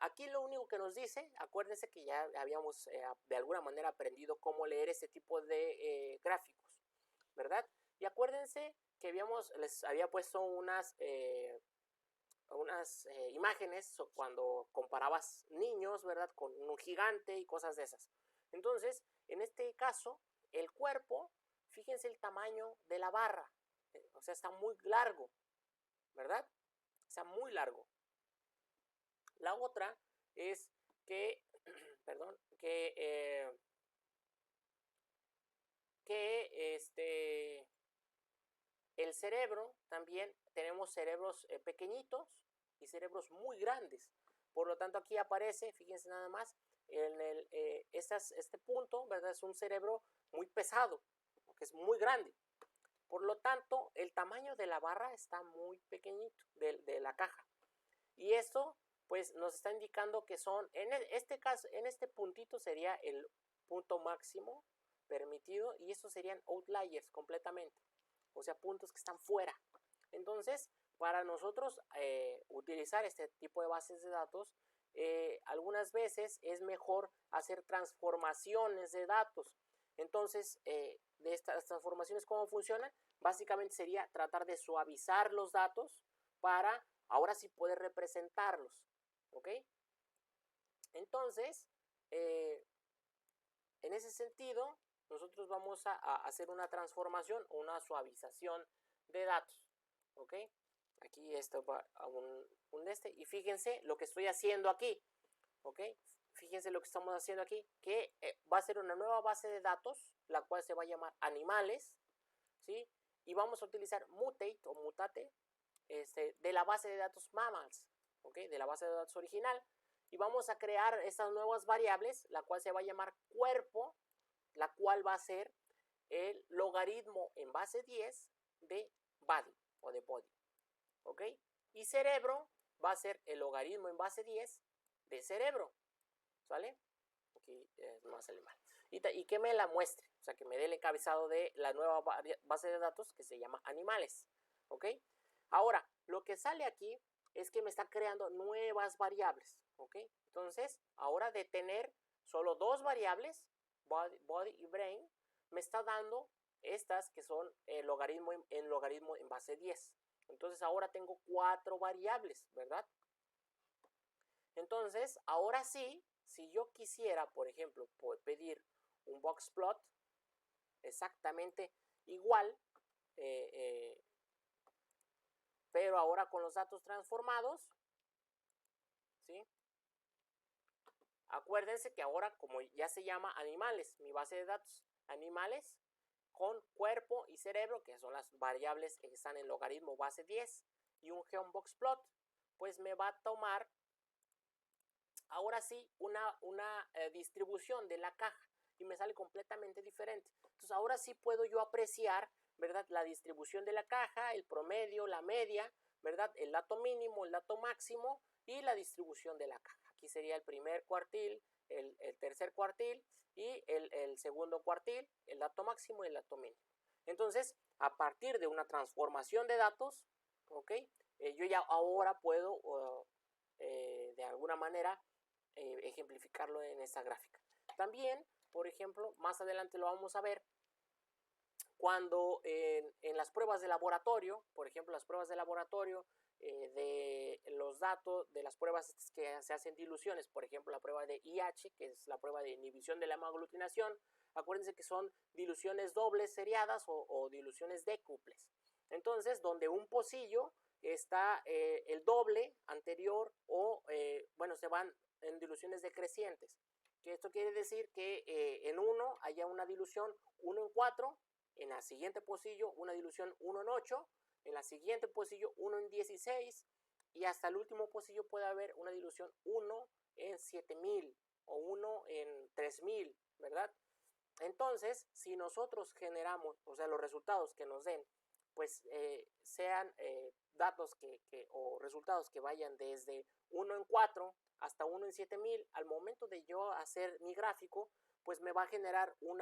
aquí lo único que nos dice, acuérdense que ya habíamos de alguna manera aprendido cómo leer este tipo de gráficos, ¿verdad? Y acuérdense que les había puesto unas imágenes cuando comparabas niños, ¿verdad? Con un gigante y cosas de esas. Entonces, en este caso, el cuerpo, fíjense el tamaño de la barra, o sea, está muy largo, ¿verdad? Está muy largo. La otra es que, perdón, el cerebro también tenemos cerebros pequeñitos y cerebros muy grandes. Por lo tanto, aquí aparece, fíjense nada más, este punto, ¿verdad? Es un cerebro muy pesado, que es muy grande. Por lo tanto, el tamaño de la barra está muy pequeñito de la caja. Y esto, pues, nos está indicando que son, en este caso, en este puntito sería el punto máximo permitido y estos serían outliers completamente. O sea, puntos que están fuera. Entonces, para nosotros utilizar este tipo de bases de datos, algunas veces es mejor hacer transformaciones de datos. Entonces, de estas transformaciones, ¿cómo funcionan? Básicamente sería tratar de suavizar los datos para ahora sí poder representarlos. ¿Ok? Entonces, en ese sentido, nosotros vamos a hacer una transformación o una suavización de datos, ¿ok? Aquí esto va a un y fíjense lo que estoy haciendo aquí, ¿ok? Fíjense lo que estamos haciendo aquí, que va a ser una nueva base de datos, la cual se va a llamar animales, ¿sí? Y vamos a utilizar mutate o mutate de la base de datos mammals, ¿ok? De la base de datos original. Y vamos a crear estas nuevas variables, la cual se va a llamar cuerpo, la cual va a ser el logaritmo en base 10 de body o de body, ¿ok? Y cerebro va a ser el logaritmo en base 10 de cerebro, ¿sale? Aquí es más animal. Y que me la muestre, o sea, que me dé el encabezado de la nueva base de datos que se llama animales, ¿ok? Ahora, lo que sale aquí es que me está creando nuevas variables, ¿ok? Entonces, ahora de tener solo dos variables, body y brain, me está dando estas que son el logaritmo en base 10. Entonces, ahora tengo 4 variables, ¿verdad? Entonces, ahora sí, si yo quisiera, por ejemplo, pedir un boxplot exactamente igual, pero ahora con los datos transformados, ¿sí? Acuérdense que ahora, como ya se llama animales, mi base de datos, animales con cuerpo y cerebro, que son las variables que están en logaritmo base 10, y un geoboxplot, pues me va a tomar ahora sí una distribución de la caja y me sale completamente diferente. Entonces ahora sí puedo yo apreciar, ¿verdad? La distribución de la caja, el promedio, la media, ¿verdad? El dato mínimo, el dato máximo y la distribución de la caja. Aquí sería el primer cuartil, el tercer cuartil y el segundo cuartil, el dato máximo y el dato mínimo. Entonces, a partir de una transformación de datos, ¿ok? Yo ya ahora puedo, de alguna manera, ejemplificarlo en esta gráfica. También, por ejemplo, más adelante lo vamos a ver, cuando en las pruebas de laboratorio, por ejemplo, las pruebas de laboratorio de los datos, de las pruebas que se hacen diluciones, por ejemplo, la prueba de IH, que es la prueba de inhibición de la hemaglutinación, acuérdense que son diluciones dobles seriadas o diluciones décuples. Entonces, donde un pocillo está el doble anterior o, bueno, se van en diluciones decrecientes. Que esto quiere decir que en uno haya una dilución 1 en 4, en la siguiente pocillo una dilución 1 en 8, en la siguiente pocillo 1 en 16 y hasta el último pocillo puede haber una dilución 1 en 7000 o 1 en 3000, ¿verdad? Entonces, si nosotros generamos, o sea, los resultados que nos den, pues sean datos o resultados que vayan desde 1 en 4 hasta 1 en 7000, al momento de yo hacer mi gráfico, pues me va a generar un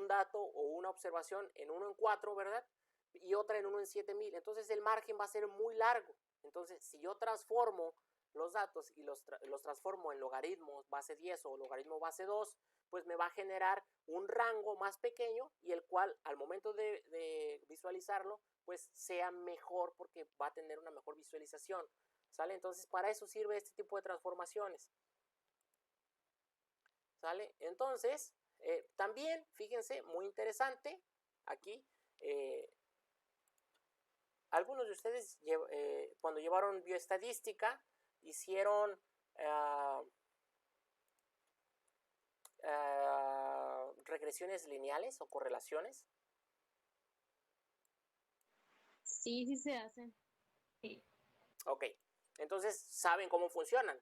dato o una observación en 1 en 4, ¿verdad? Y otra en 1 en 7000. Entonces el margen va a ser muy largo. Entonces, si yo transformo los datos y los transformo en logaritmos base 10 o logaritmo base 2, pues me va a generar un rango más pequeño y el cual al momento de visualizarlo, pues sea mejor porque va a tener una mejor visualización, ¿sale? Entonces para eso sirve este tipo de transformaciones, ¿sale? Entonces, también, fíjense, muy interesante, aquí, algunos de ustedes cuando llevaron bioestadística hicieron regresiones lineales o correlaciones. Sí, sí se hacen. Sí. Ok, entonces saben cómo funcionan.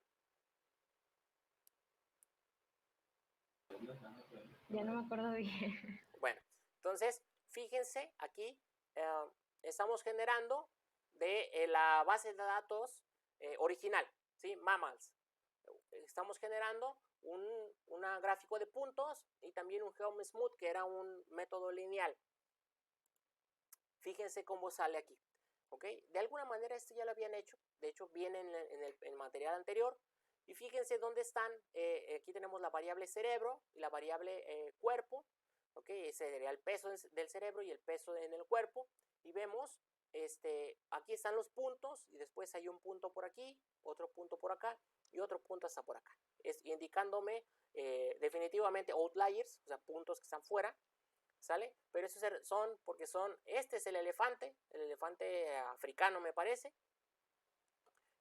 Ya no me acuerdo bien. Bueno, entonces fíjense aquí, estamos generando de la base de datos original, ¿sí? Mammals. Estamos generando un gráfico de puntos y también un GeoSmooth, que era un método lineal. Fíjense cómo sale aquí, ¿ok? De alguna manera esto ya lo habían hecho, de hecho viene en el material anterior. Y fíjense dónde están, aquí tenemos la variable cerebro y la variable cuerpo, ¿ok? Ese sería el peso del cerebro y el peso en el cuerpo. Y vemos, aquí están los puntos y después hay un punto por aquí, otro punto por acá y otro punto hasta por acá. indicándome definitivamente outliers, o sea, puntos que están fuera, ¿sale? Pero esos son porque este es el elefante africano me parece,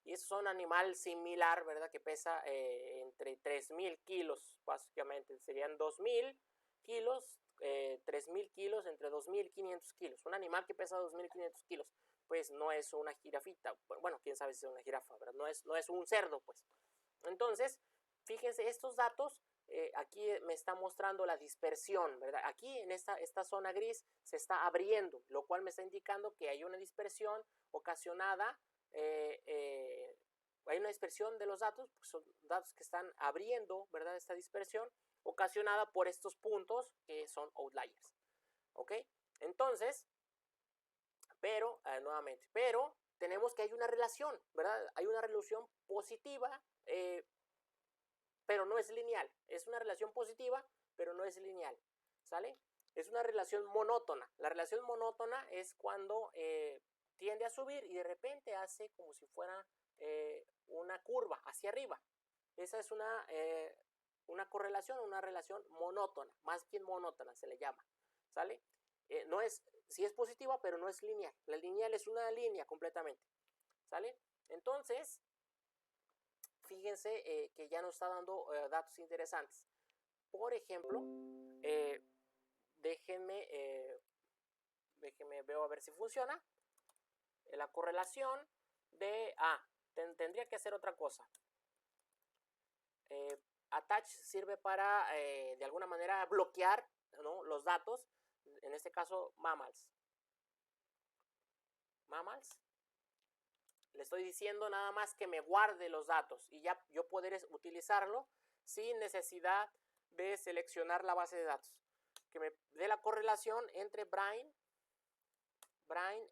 y es un animal similar, ¿verdad? Que pesa entre 3.000 kilos, básicamente, serían 2.000 kilos, 3.000 kilos, entre 2.500 kilos. Un animal que pesa 2.500 kilos, pues no es una jirafita, bueno, quién sabe si es una jirafa, ¿verdad? No es un cerdo, pues. Entonces, fíjense, estos datos, aquí me está mostrando la dispersión, ¿verdad? Aquí en esta zona gris se está abriendo, lo cual me está indicando que hay una dispersión ocasionada, hay una dispersión de los datos, pues son datos que están abriendo, ¿verdad? Esta dispersión ocasionada por estos puntos que son outliers, ¿ok? Entonces, pero, nuevamente, pero tenemos que hay una relación, ¿verdad? Hay una relación positiva, pero no es lineal. Es una relación positiva, pero no es lineal, ¿sale? Es una relación monótona. La relación monótona es cuando tiende a subir y de repente hace como si fuera una curva hacia arriba. Esa es una correlación, una relación monótona, más bien monótona se le llama, ¿sale? No es, sí es positiva, pero no es lineal. La lineal es una línea completamente, ¿sale? Entonces, fíjense que ya nos está dando datos interesantes. Por ejemplo, déjenme veo a ver si funciona. La correlación de... tendría que hacer otra cosa. Attach sirve para, de alguna manera, bloquear, ¿no?, los datos. En este caso, mammals. Le estoy diciendo nada más que me guarde los datos y ya yo poder utilizarlo sin necesidad de seleccionar la base de datos. Que me dé la correlación entre Brain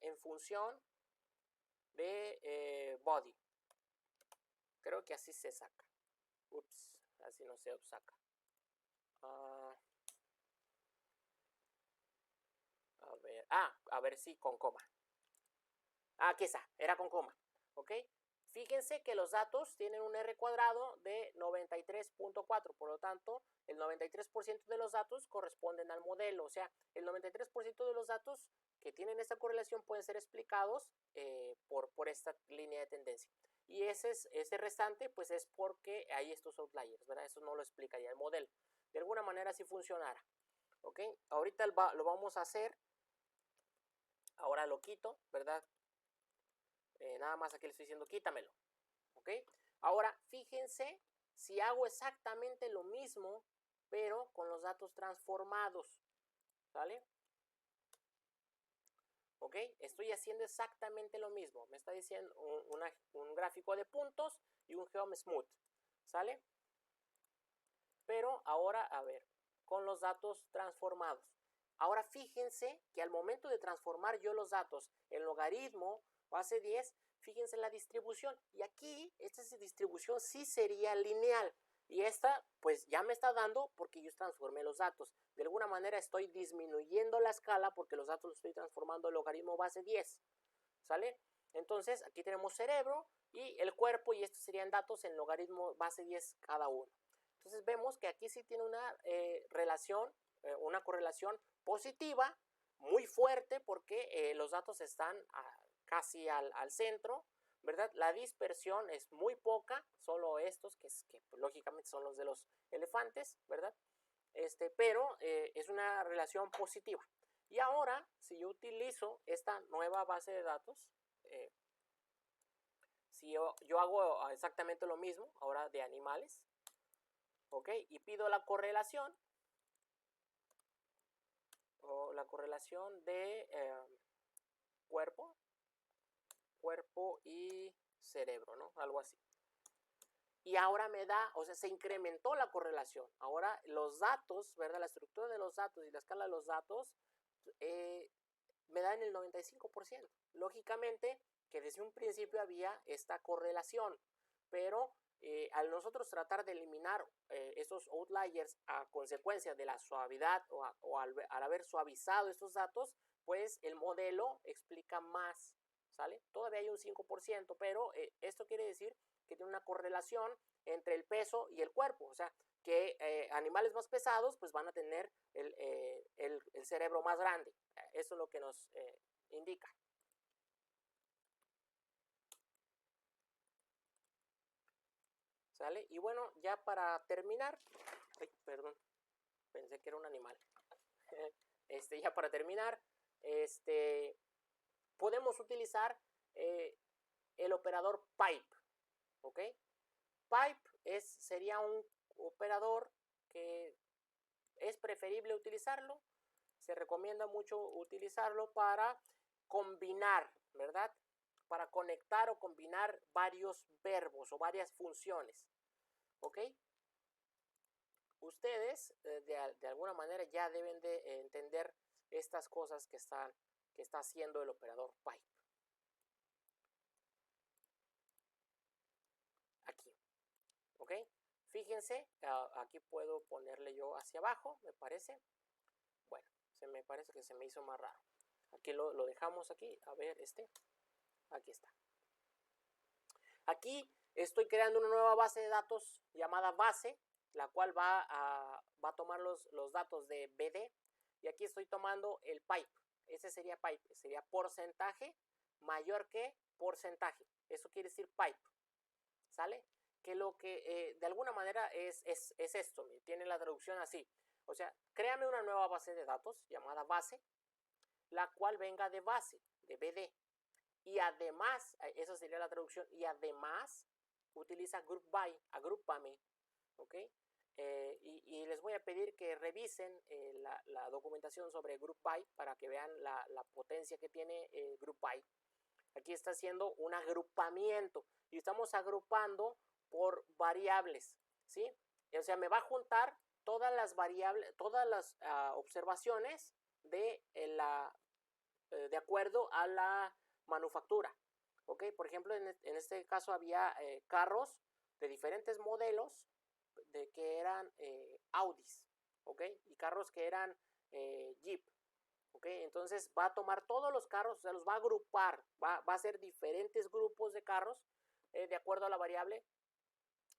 en función de body. Creo que así se saca. Ups, así no se saca. A ver si con coma. Aquí está, era con coma. ¿Ok? Fíjense que los datos tienen un R cuadrado de 93.4, por lo tanto, el 93% de los datos corresponden al modelo, o sea, el 93% de los datos que tienen esta correlación pueden ser explicados por esta línea de tendencia. Y ese restante, pues es porque hay estos outliers, ¿verdad? Eso no lo explicaría el modelo. De alguna manera así funcionara. ¿Ok? Ahorita lo vamos a hacer. Ahora lo quito, ¿verdad? Nada más aquí le estoy diciendo quítamelo, ¿ok? Ahora fíjense si hago exactamente lo mismo pero con los datos transformados, ¿sale? ¿Ok? Estoy haciendo exactamente lo mismo, me está diciendo un gráfico de puntos y un geom smooth, ¿sale? Pero ahora, a ver, con los datos transformados. Ahora fíjense que al momento de transformar yo los datos en logaritmo base 10, fíjense la distribución. Y aquí, esta distribución sí sería lineal. Y esta, pues ya me está dando porque yo transformé los datos. De alguna manera estoy disminuyendo la escala porque los datos los estoy transformando en logaritmo base 10. ¿Sale? Entonces, aquí tenemos cerebro y el cuerpo, y estos serían datos en logaritmo base 10 cada uno. Entonces, vemos que aquí sí tiene una una correlación positiva, muy fuerte, porque los datos están casi al centro, ¿verdad? La dispersión es muy poca, solo estos, que pues, lógicamente son los de los elefantes, ¿verdad? Pero es una relación positiva. Y ahora, si yo utilizo esta nueva base de datos, si yo hago exactamente lo mismo, ahora de animales, ¿ok? Y pido la correlación, o la correlación de cuerpo y cerebro, ¿no? Algo así. Y ahora me da, o sea, se incrementó la correlación. Ahora los datos, ¿verdad? La estructura de los datos y la escala de los datos me dan el 95%. Lógicamente que desde un principio había esta correlación, pero al nosotros tratar de eliminar esos outliers a consecuencia de la suavidad o al haber suavizado estos datos, pues el modelo explica más, ¿sale? Todavía hay un 5%, pero esto quiere decir que tiene una correlación entre el peso y el cuerpo, o sea, que animales más pesados pues van a tener el cerebro más grande. Eso es lo que nos indica. ¿Sale? Y bueno, ya para terminar, ay, perdón, pensé que era un animal. Ya para terminar, podemos utilizar el operador pipe, ¿ok? Pipe sería un operador que es preferible utilizarlo, se recomienda mucho utilizarlo para combinar, ¿verdad? Para conectar o combinar varios verbos o varias funciones, ¿ok? Ustedes de alguna manera ya deben de entender estas cosas que está haciendo el operador pipe. Aquí, ¿ok? Fíjense, aquí puedo ponerle yo hacia abajo, me parece. Bueno, me parece que se me hizo más raro. Aquí lo dejamos aquí, a ver, aquí está. Aquí estoy creando una nueva base de datos llamada base, la cual va a tomar los datos de BD, y aquí estoy tomando el pipe. Ese sería pipe, sería porcentaje mayor que porcentaje. Eso quiere decir pipe, ¿sale? Que lo que de alguna manera es esto, tiene la traducción así. O sea, créame una nueva base de datos llamada base, la cual venga de base, de BD. Y además, esa sería la traducción, y además utiliza group by, agrúpame, ¿ok? Y les voy a pedir que revisen la documentación sobre group by para que vean la potencia que tiene group by. Aquí está haciendo un agrupamiento y estamos agrupando por variables, ¿sí? O sea, me va a juntar todas las variables, todas las observaciones de acuerdo a la manufactura, ¿ok? Por ejemplo, en este caso había carros de diferentes modelos que eran Audis, ¿ok? Y carros que eran Jeep, ¿ok? Entonces va a tomar todos los carros, o sea, los va a agrupar, va a hacer diferentes grupos de carros de acuerdo a la variable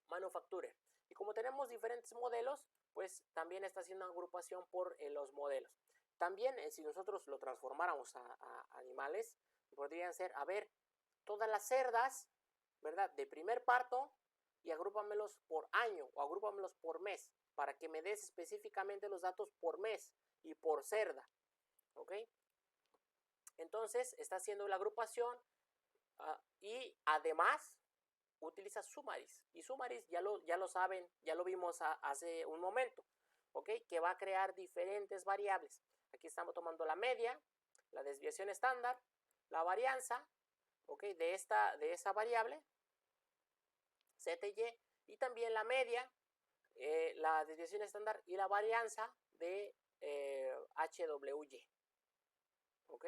manufacturer. Y como tenemos diferentes modelos, pues también está haciendo una agrupación por los modelos. También, si nosotros lo transformáramos a animales, podrían ser, a ver, todas las cerdas, ¿verdad? De primer parto, y agrúpamelos por año o agrúpamelos por mes, para que me des específicamente los datos por mes y por cerda, ¿ok? Entonces, está haciendo la agrupación y además utiliza summaries. Y summaries ya lo saben, ya lo vimos hace un momento, ¿ok? Que va a crear diferentes variables. Aquí estamos tomando la media, la desviación estándar, la varianza, ¿ok? De esa variable, ZY, y también la media, la desviación estándar y la varianza de HWY. ¿Ok?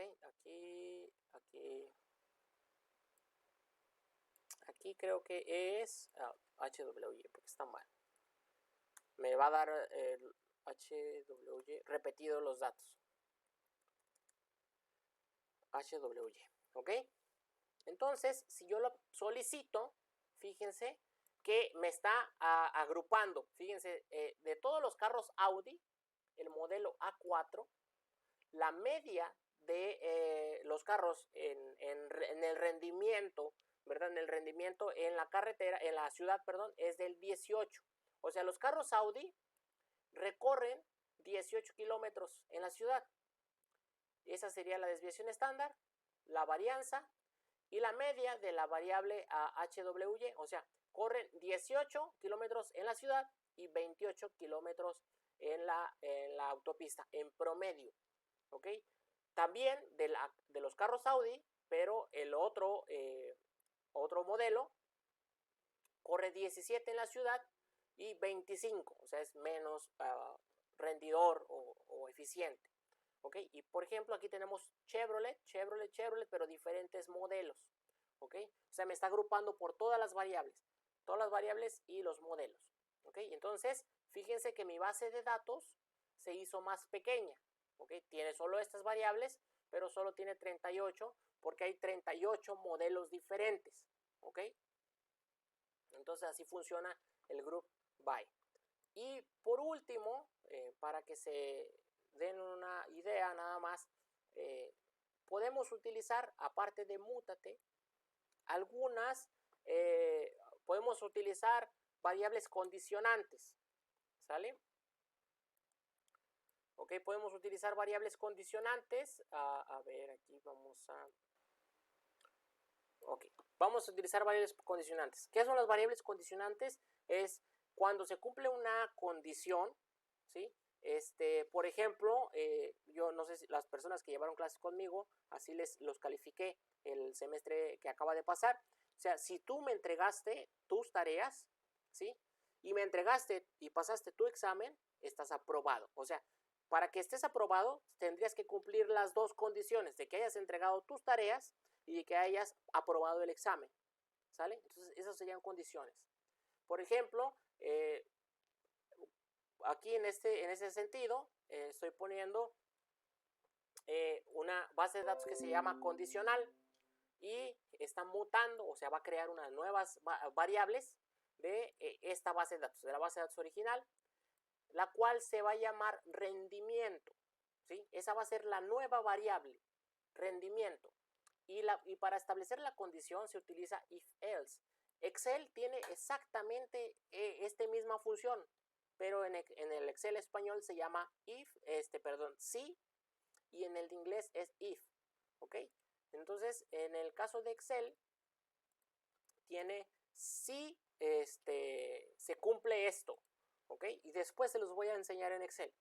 Aquí creo que es HWY, porque está mal. Me va a dar el HWY repetido los datos. HWY, ¿ok? Entonces, si yo lo solicito, fíjense que me está agrupando. Fíjense, de todos los carros Audi, el modelo A4, la media de los carros en el rendimiento, ¿verdad? En el rendimiento en la carretera, en la ciudad, perdón, es del 18. O sea, los carros Audi recorren 18 kilómetros en la ciudad. Esa sería la desviación estándar, la varianza y la media de la variable HWY. O sea, corren 18 kilómetros en la ciudad y 28 kilómetros en la autopista, en promedio. ¿Ok? También de los carros Audi, pero el otro modelo corre 17 en la ciudad y 25, o sea, es menos rendidor o eficiente. ¿Ok? Y por ejemplo, aquí tenemos Chevrolet, pero diferentes modelos. ¿Ok? O sea, me está agrupando por todas las variables y los modelos. ¿Ok? Entonces, fíjense que mi base de datos se hizo más pequeña. ¿Ok? Tiene solo estas variables, pero solo tiene 38 porque hay 38 modelos diferentes. ¿Ok? Entonces así funciona el group by. Y por último, para que se den una idea nada más, podemos utilizar, aparte de mútate, algunas, podemos utilizar variables condicionantes, ¿sale? Ok, podemos utilizar variables condicionantes. A ver, aquí vamos a... Ok, vamos a utilizar variables condicionantes. ¿Qué son las variables condicionantes? Es cuando se cumple una condición, ¿sí? Por ejemplo, yo no sé si las personas que llevaron clases conmigo, así los califiqué el semestre que acaba de pasar. O sea, si tú me entregaste tus tareas, ¿sí? Y me entregaste y pasaste tu examen, estás aprobado. O sea, para que estés aprobado, tendrías que cumplir las dos condiciones, de que hayas entregado tus tareas y de que hayas aprobado el examen, ¿sale? Entonces, esas serían condiciones. Por ejemplo, aquí en ese sentido, estoy poniendo una base de datos que se llama condicional y está mutando, o sea, va a crear unas nuevas variables de esta base de datos, de la base de datos original, la cual se va a llamar rendimiento, ¿sí? Esa va a ser la nueva variable, rendimiento. Y para establecer la condición se utiliza if-else. Excel tiene exactamente esta misma función, pero en el Excel español se llama si, y en el de inglés es if, ¿ok? Entonces, en el caso de Excel, tiene si se cumple esto, ¿ok? Y después se los voy a enseñar en Excel.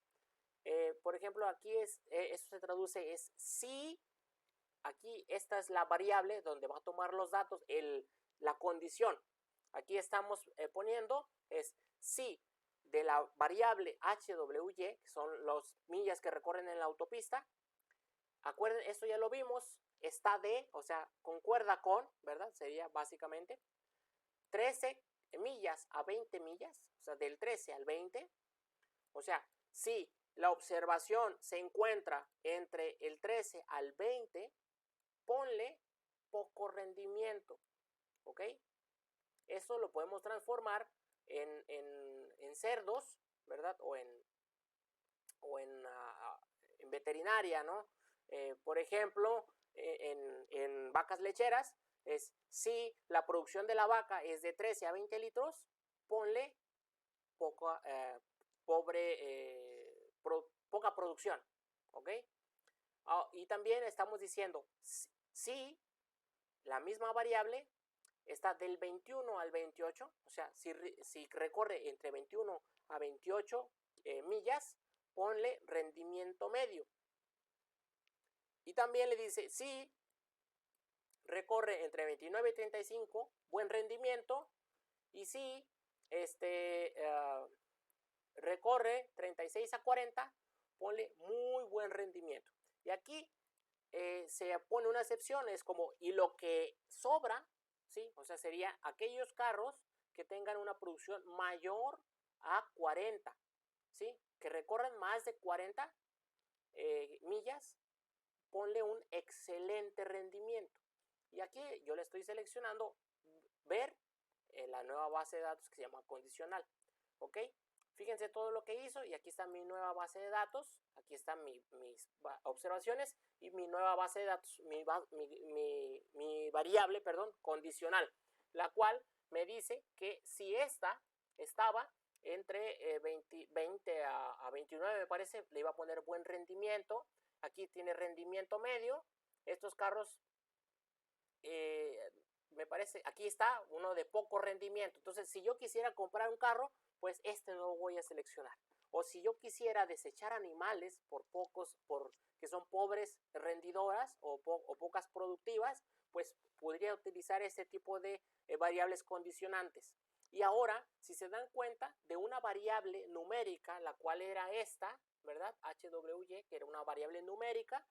Por ejemplo, aquí eso se traduce es si, aquí esta es la variable donde va a tomar los datos, la condición. Aquí estamos poniendo es si de la variable HWY, que son las millas que recorren en la autopista. Acuerden, esto ya lo vimos, está de, o sea, concuerda con, ¿verdad? Sería básicamente 13 millas a 20 millas, o sea, del 13 al 20. O sea, si la observación se encuentra entre el 13 al 20, ponle poco rendimiento, ¿ok? Eso lo podemos transformar en cerdos, ¿verdad? O en veterinaria, ¿no? Por ejemplo, en vacas lecheras, es si la producción de la vaca es de 13 a 20 litros, ponle poca producción, ¿ok? Y también estamos diciendo si la misma variable está del 21 al 28, o sea, si recorre entre 21 a 28 millas, ponle rendimiento medio. Y también le dice si recorre entre 29 y 35, buen rendimiento. Y si recorre 36 a 40, ponle muy buen rendimiento. Y aquí se pone una excepción, es como, y lo que sobra, ¿sí? O sea, sería aquellos carros que tengan una producción mayor a 40, ¿sí? Que recorran más de 40 millas, ponle un excelente rendimiento. Y aquí yo le estoy seleccionando ver la nueva base de datos que se llama condicional, ¿ok? Fíjense todo lo que hizo y aquí está mi nueva base de datos, aquí están mis observaciones y mi nueva base de datos, mi variable, perdón, condicional, la cual me dice que si esta estaba entre 20 a 29, me parece, le iba a poner buen rendimiento. Aquí tiene rendimiento medio. Estos carros, me parece, aquí está uno de poco rendimiento. Entonces, si yo quisiera comprar un carro, pues no lo voy a seleccionar. O si yo quisiera desechar animales que son pobres rendidoras o pocas productivas, pues podría utilizar este tipo de variables condicionantes. Y ahora, si se dan cuenta de una variable numérica, la cual era esta, ¿verdad? HWY, que era una variable numérica,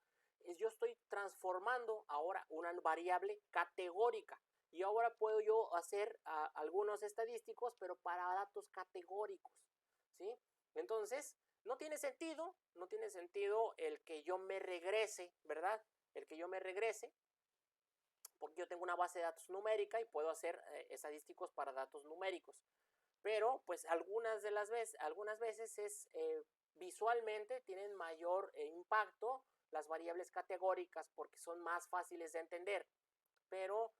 yo estoy transformando ahora una variable categórica. Y ahora puedo yo hacer algunos estadísticos, pero para datos categóricos, ¿sí? Entonces, no tiene sentido el que yo me regrese, ¿verdad? El que yo me regrese porque yo tengo una base de datos numérica y puedo hacer estadísticos para datos numéricos. Pero pues algunas veces es visualmente tienen mayor impacto las variables categóricas porque son más fáciles de entender. Pero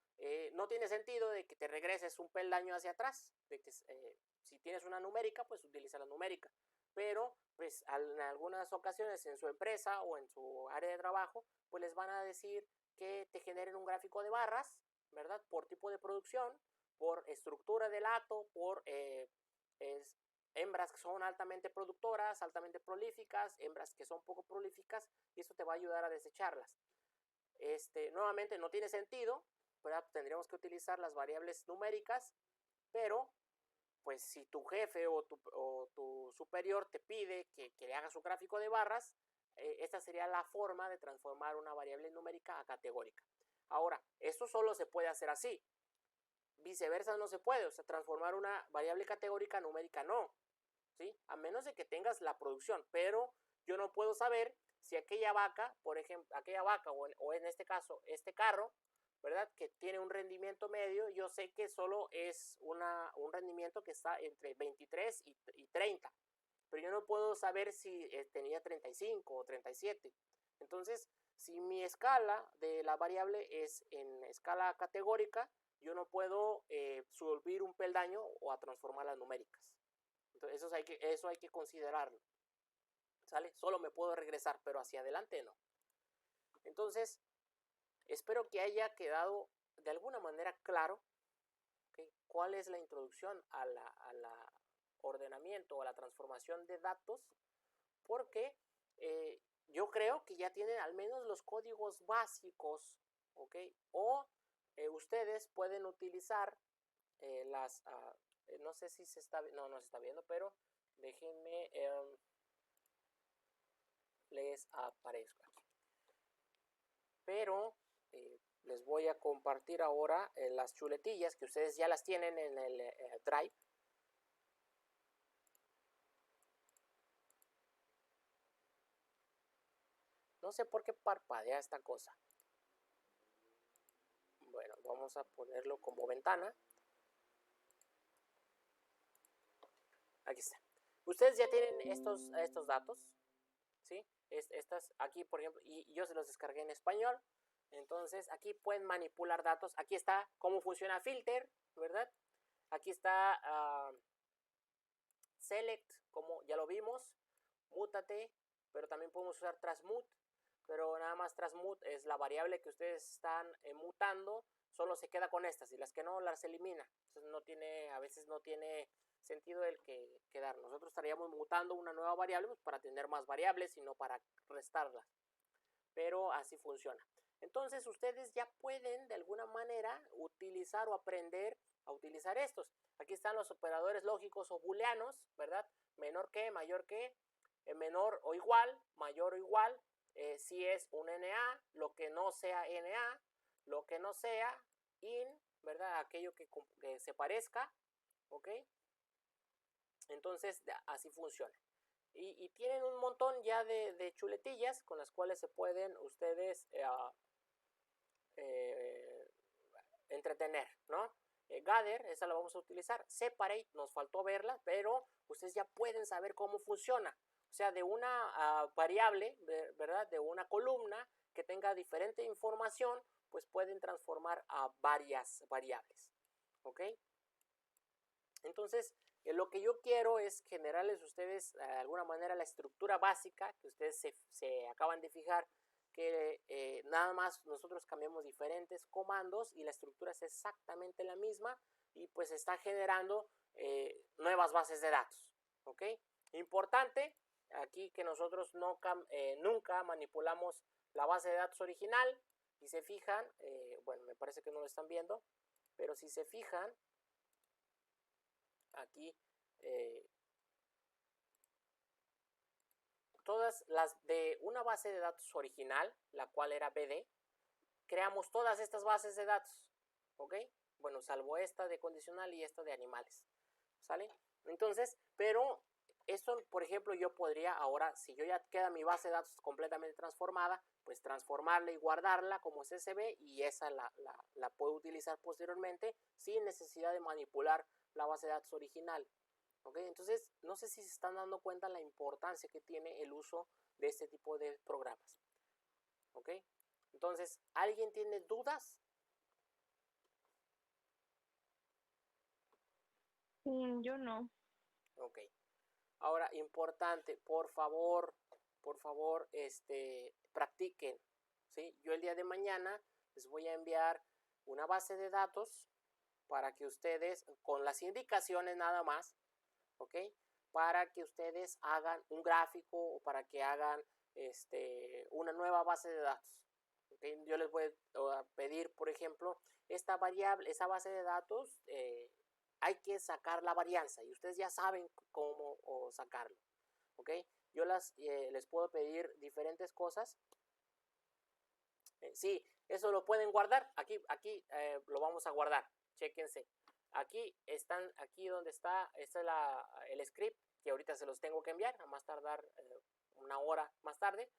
no tiene sentido de que te regreses un peldaño hacia atrás, de que si tienes una numérica, pues utiliza la numérica. Pero pues en algunas ocasiones en su empresa o en su área de trabajo, pues les van a decir que te generen un gráfico de barras, ¿verdad? Por tipo de producción, por estructura del hato, por hembras que son altamente productoras, altamente prolíficas, hembras que son poco prolíficas, y eso te va a ayudar a desecharlas. Nuevamente no tiene sentido, ¿verdad? Tendríamos que utilizar las variables numéricas, pero pues si tu jefe o tu superior te pide que le hagas un gráfico de barras, esta sería la forma de transformar una variable numérica a categórica. Ahora, esto solo se puede hacer así. Viceversa no se puede, o sea, transformar una variable categórica a numérica no, ¿sí? A menos de que tengas la producción, pero yo no puedo saber si aquella vaca, por ejemplo, o en este caso, este carro, ¿verdad? Que tiene un rendimiento medio, yo sé que solo es un rendimiento que está entre 23 y 30, pero yo no puedo saber si tenía 35 o 37. Entonces, si mi escala de la variable es en escala categórica, yo no puedo subir un peldaño o a transformar las numéricas. Entonces, eso hay que considerarlo. ¿Sale? Solo me puedo regresar, pero hacia adelante no. Entonces, espero que haya quedado de alguna manera claro, ¿okay? Cuál es la introducción a la ordenamiento o a la transformación de datos, porque yo creo que ya tienen al menos los códigos básicos, ¿okay? O ustedes pueden utilizar no sé si se está, no se está viendo, pero déjenme les aparezco aquí. Pero les voy a compartir ahora las chuletillas que ustedes ya las tienen en el Drive. No sé por qué parpadea esta cosa. Bueno, vamos a ponerlo como ventana. Aquí está. Ustedes ya tienen estos datos, ¿sí? Estas aquí, por ejemplo, y yo se los descargué en español. Entonces, aquí pueden manipular datos. Aquí está cómo funciona filter, ¿verdad? Aquí está select, como ya lo vimos. Mútate, pero también podemos usar transmute. Pero nada más transmute es la variable que ustedes están mutando. Solo se queda con estas y las que no las elimina. Entonces a veces no tiene sentido el que quedar. Nosotros estaríamos mutando una nueva variable pues, para tener más variables y no para restarlas. Pero así funciona. Entonces ustedes ya pueden de alguna manera utilizar o aprender a utilizar estos. Aquí están los operadores lógicos o booleanos, ¿verdad? Menor que, mayor que, menor o igual, mayor o igual. Si es un NA, lo que no sea NA, lo que no sea in, ¿verdad? Aquello que se parezca, ¿ok? Entonces así funciona. Y tienen un montón ya de chuletillas con las cuales se pueden ustedes entretener, ¿no? Gather, esa la vamos a utilizar. Separate, nos faltó verla, pero ustedes ya pueden saber cómo funciona. O sea, de una variable, ¿verdad? De una columna que tenga diferente información, pues pueden transformar a varias variables, ¿ok? Entonces, lo que yo quiero es generarles a ustedes de alguna manera la estructura básica que ustedes se acaban de fijar, que nada más nosotros cambiamos diferentes comandos y la estructura es exactamente la misma y pues está generando nuevas bases de datos, ¿ok? Importante aquí que nosotros nunca manipulamos la base de datos original. Si se fijan, bueno, me parece que no lo están viendo, pero si se fijan, aquí todas las de una base de datos original, la cual era BD, creamos todas estas bases de datos, ¿ok? Bueno, salvo esta de condicional y esta de animales, ¿sale? Entonces, pero eso, por ejemplo, yo podría ahora, si yo ya queda mi base de datos completamente transformada, pues transformarla y guardarla como CSV y esa la puedo utilizar posteriormente sin necesidad de manipular la base de datos original. ¿Ok? Entonces, no sé si se están dando cuenta la importancia que tiene el uso de este tipo de programas. ¿Ok? Entonces, ¿alguien tiene dudas? Yo no. Ok. Ahora, importante, por favor, practiquen, ¿sí? Yo el día de mañana les voy a enviar una base de datos para que ustedes, con las indicaciones nada más, ¿ok? Para que ustedes hagan un gráfico o para que hagan una nueva base de datos. ¿Okay? Yo les voy a pedir, por ejemplo, esta variable, esa base de datos, hay que sacar la varianza y ustedes ya saben cómo sacarlo. ¿Ok? Yo les puedo pedir diferentes cosas. Sí, eso lo pueden guardar. Aquí lo vamos a guardar. Chéquense. Aquí están, aquí donde está, este es el script que ahorita se los tengo que enviar, a más tardar una hora más tarde.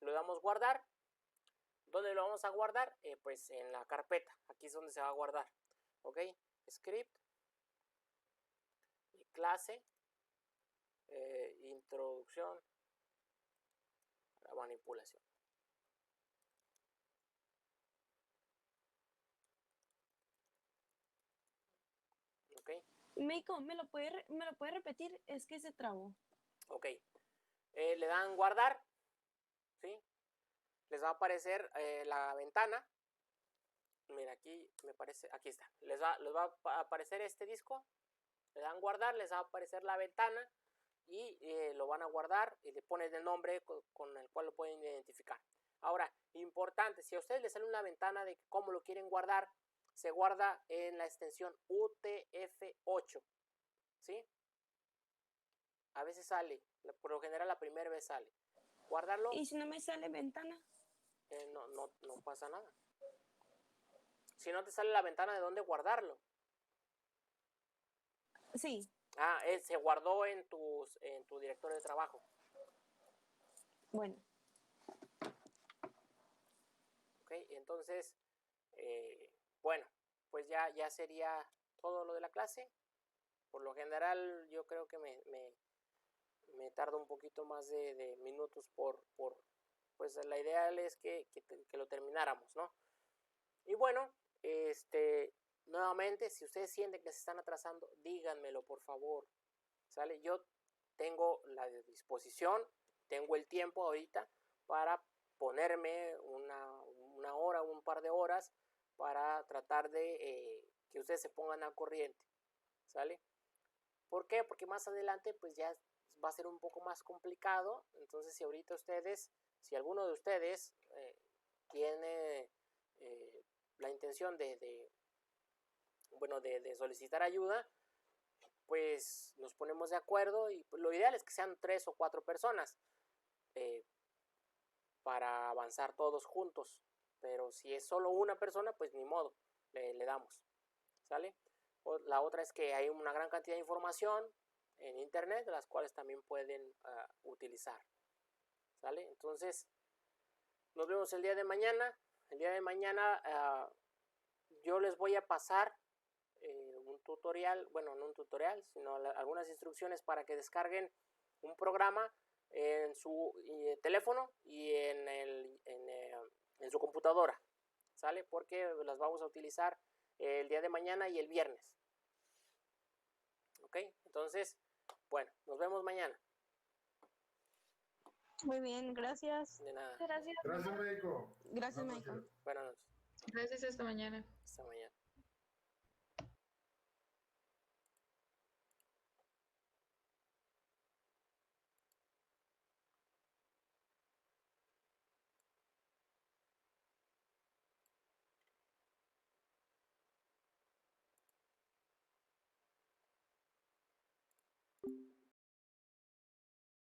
Lo damos guardar. ¿Dónde lo vamos a guardar? Pues en la carpeta. Aquí es donde se va a guardar. ¿Ok? Script. Clase. Introducción a la manipulación. ¿Ok? Meiko, ¿me lo puede repetir? Es que se trabó. Ok. Le dan guardar. ¿Sí? Les va a aparecer la ventana. Mira, aquí me parece, aquí está. Les va a aparecer este disco. Le dan guardar, les va a aparecer la ventana y lo van a guardar y le ponen el nombre con el cual lo pueden identificar. Ahora, importante, si a ustedes les sale una ventana de cómo lo quieren guardar, se guarda en la extensión UTF-8. ¿Sí? A veces sale, por lo general la primera vez sale. Guardarlo. ¿Y si no me sale ventana? No pasa nada. Si no te sale la ventana, ¿de dónde guardarlo? Sí. Se guardó en tu directorio de trabajo. Bueno. Ok, entonces, bueno, pues ya sería todo lo de la clase. Por lo general, yo creo que me tardo un poquito más de minutos pues la idea es que lo termináramos, ¿no? Y bueno, nuevamente, si ustedes sienten que se están atrasando, díganmelo, por favor. ¿Sale? Yo tengo la disposición, tengo el tiempo ahorita para ponerme una hora, un par de horas para tratar de que ustedes se pongan al corriente. ¿Sale? ¿Por qué? Porque más adelante pues ya va a ser un poco más complicado. Entonces, si ahorita si alguno de ustedes tiene la intención de solicitar ayuda, pues nos ponemos de acuerdo y lo ideal es que sean 3 o 4 personas para avanzar todos juntos. Pero si es solo una persona, pues ni modo, le damos. ¿Sale? La otra es que hay una gran cantidad de información en internet, de las cuales también pueden utilizar. ¿Sale? Entonces, nos vemos el día de mañana. El día de mañana yo les voy a pasar un tutorial, bueno, no un tutorial, sino algunas instrucciones para que descarguen un programa en su teléfono y en su computadora. ¿Sale? Porque las vamos a utilizar el día de mañana y el viernes. ¿Ok? Entonces, bueno, nos vemos mañana. Muy bien, gracias. De nada. Gracias. Gracias, médico. Gracias, Meiko. Buenas noches. Gracias, hasta mañana. Hasta mañana.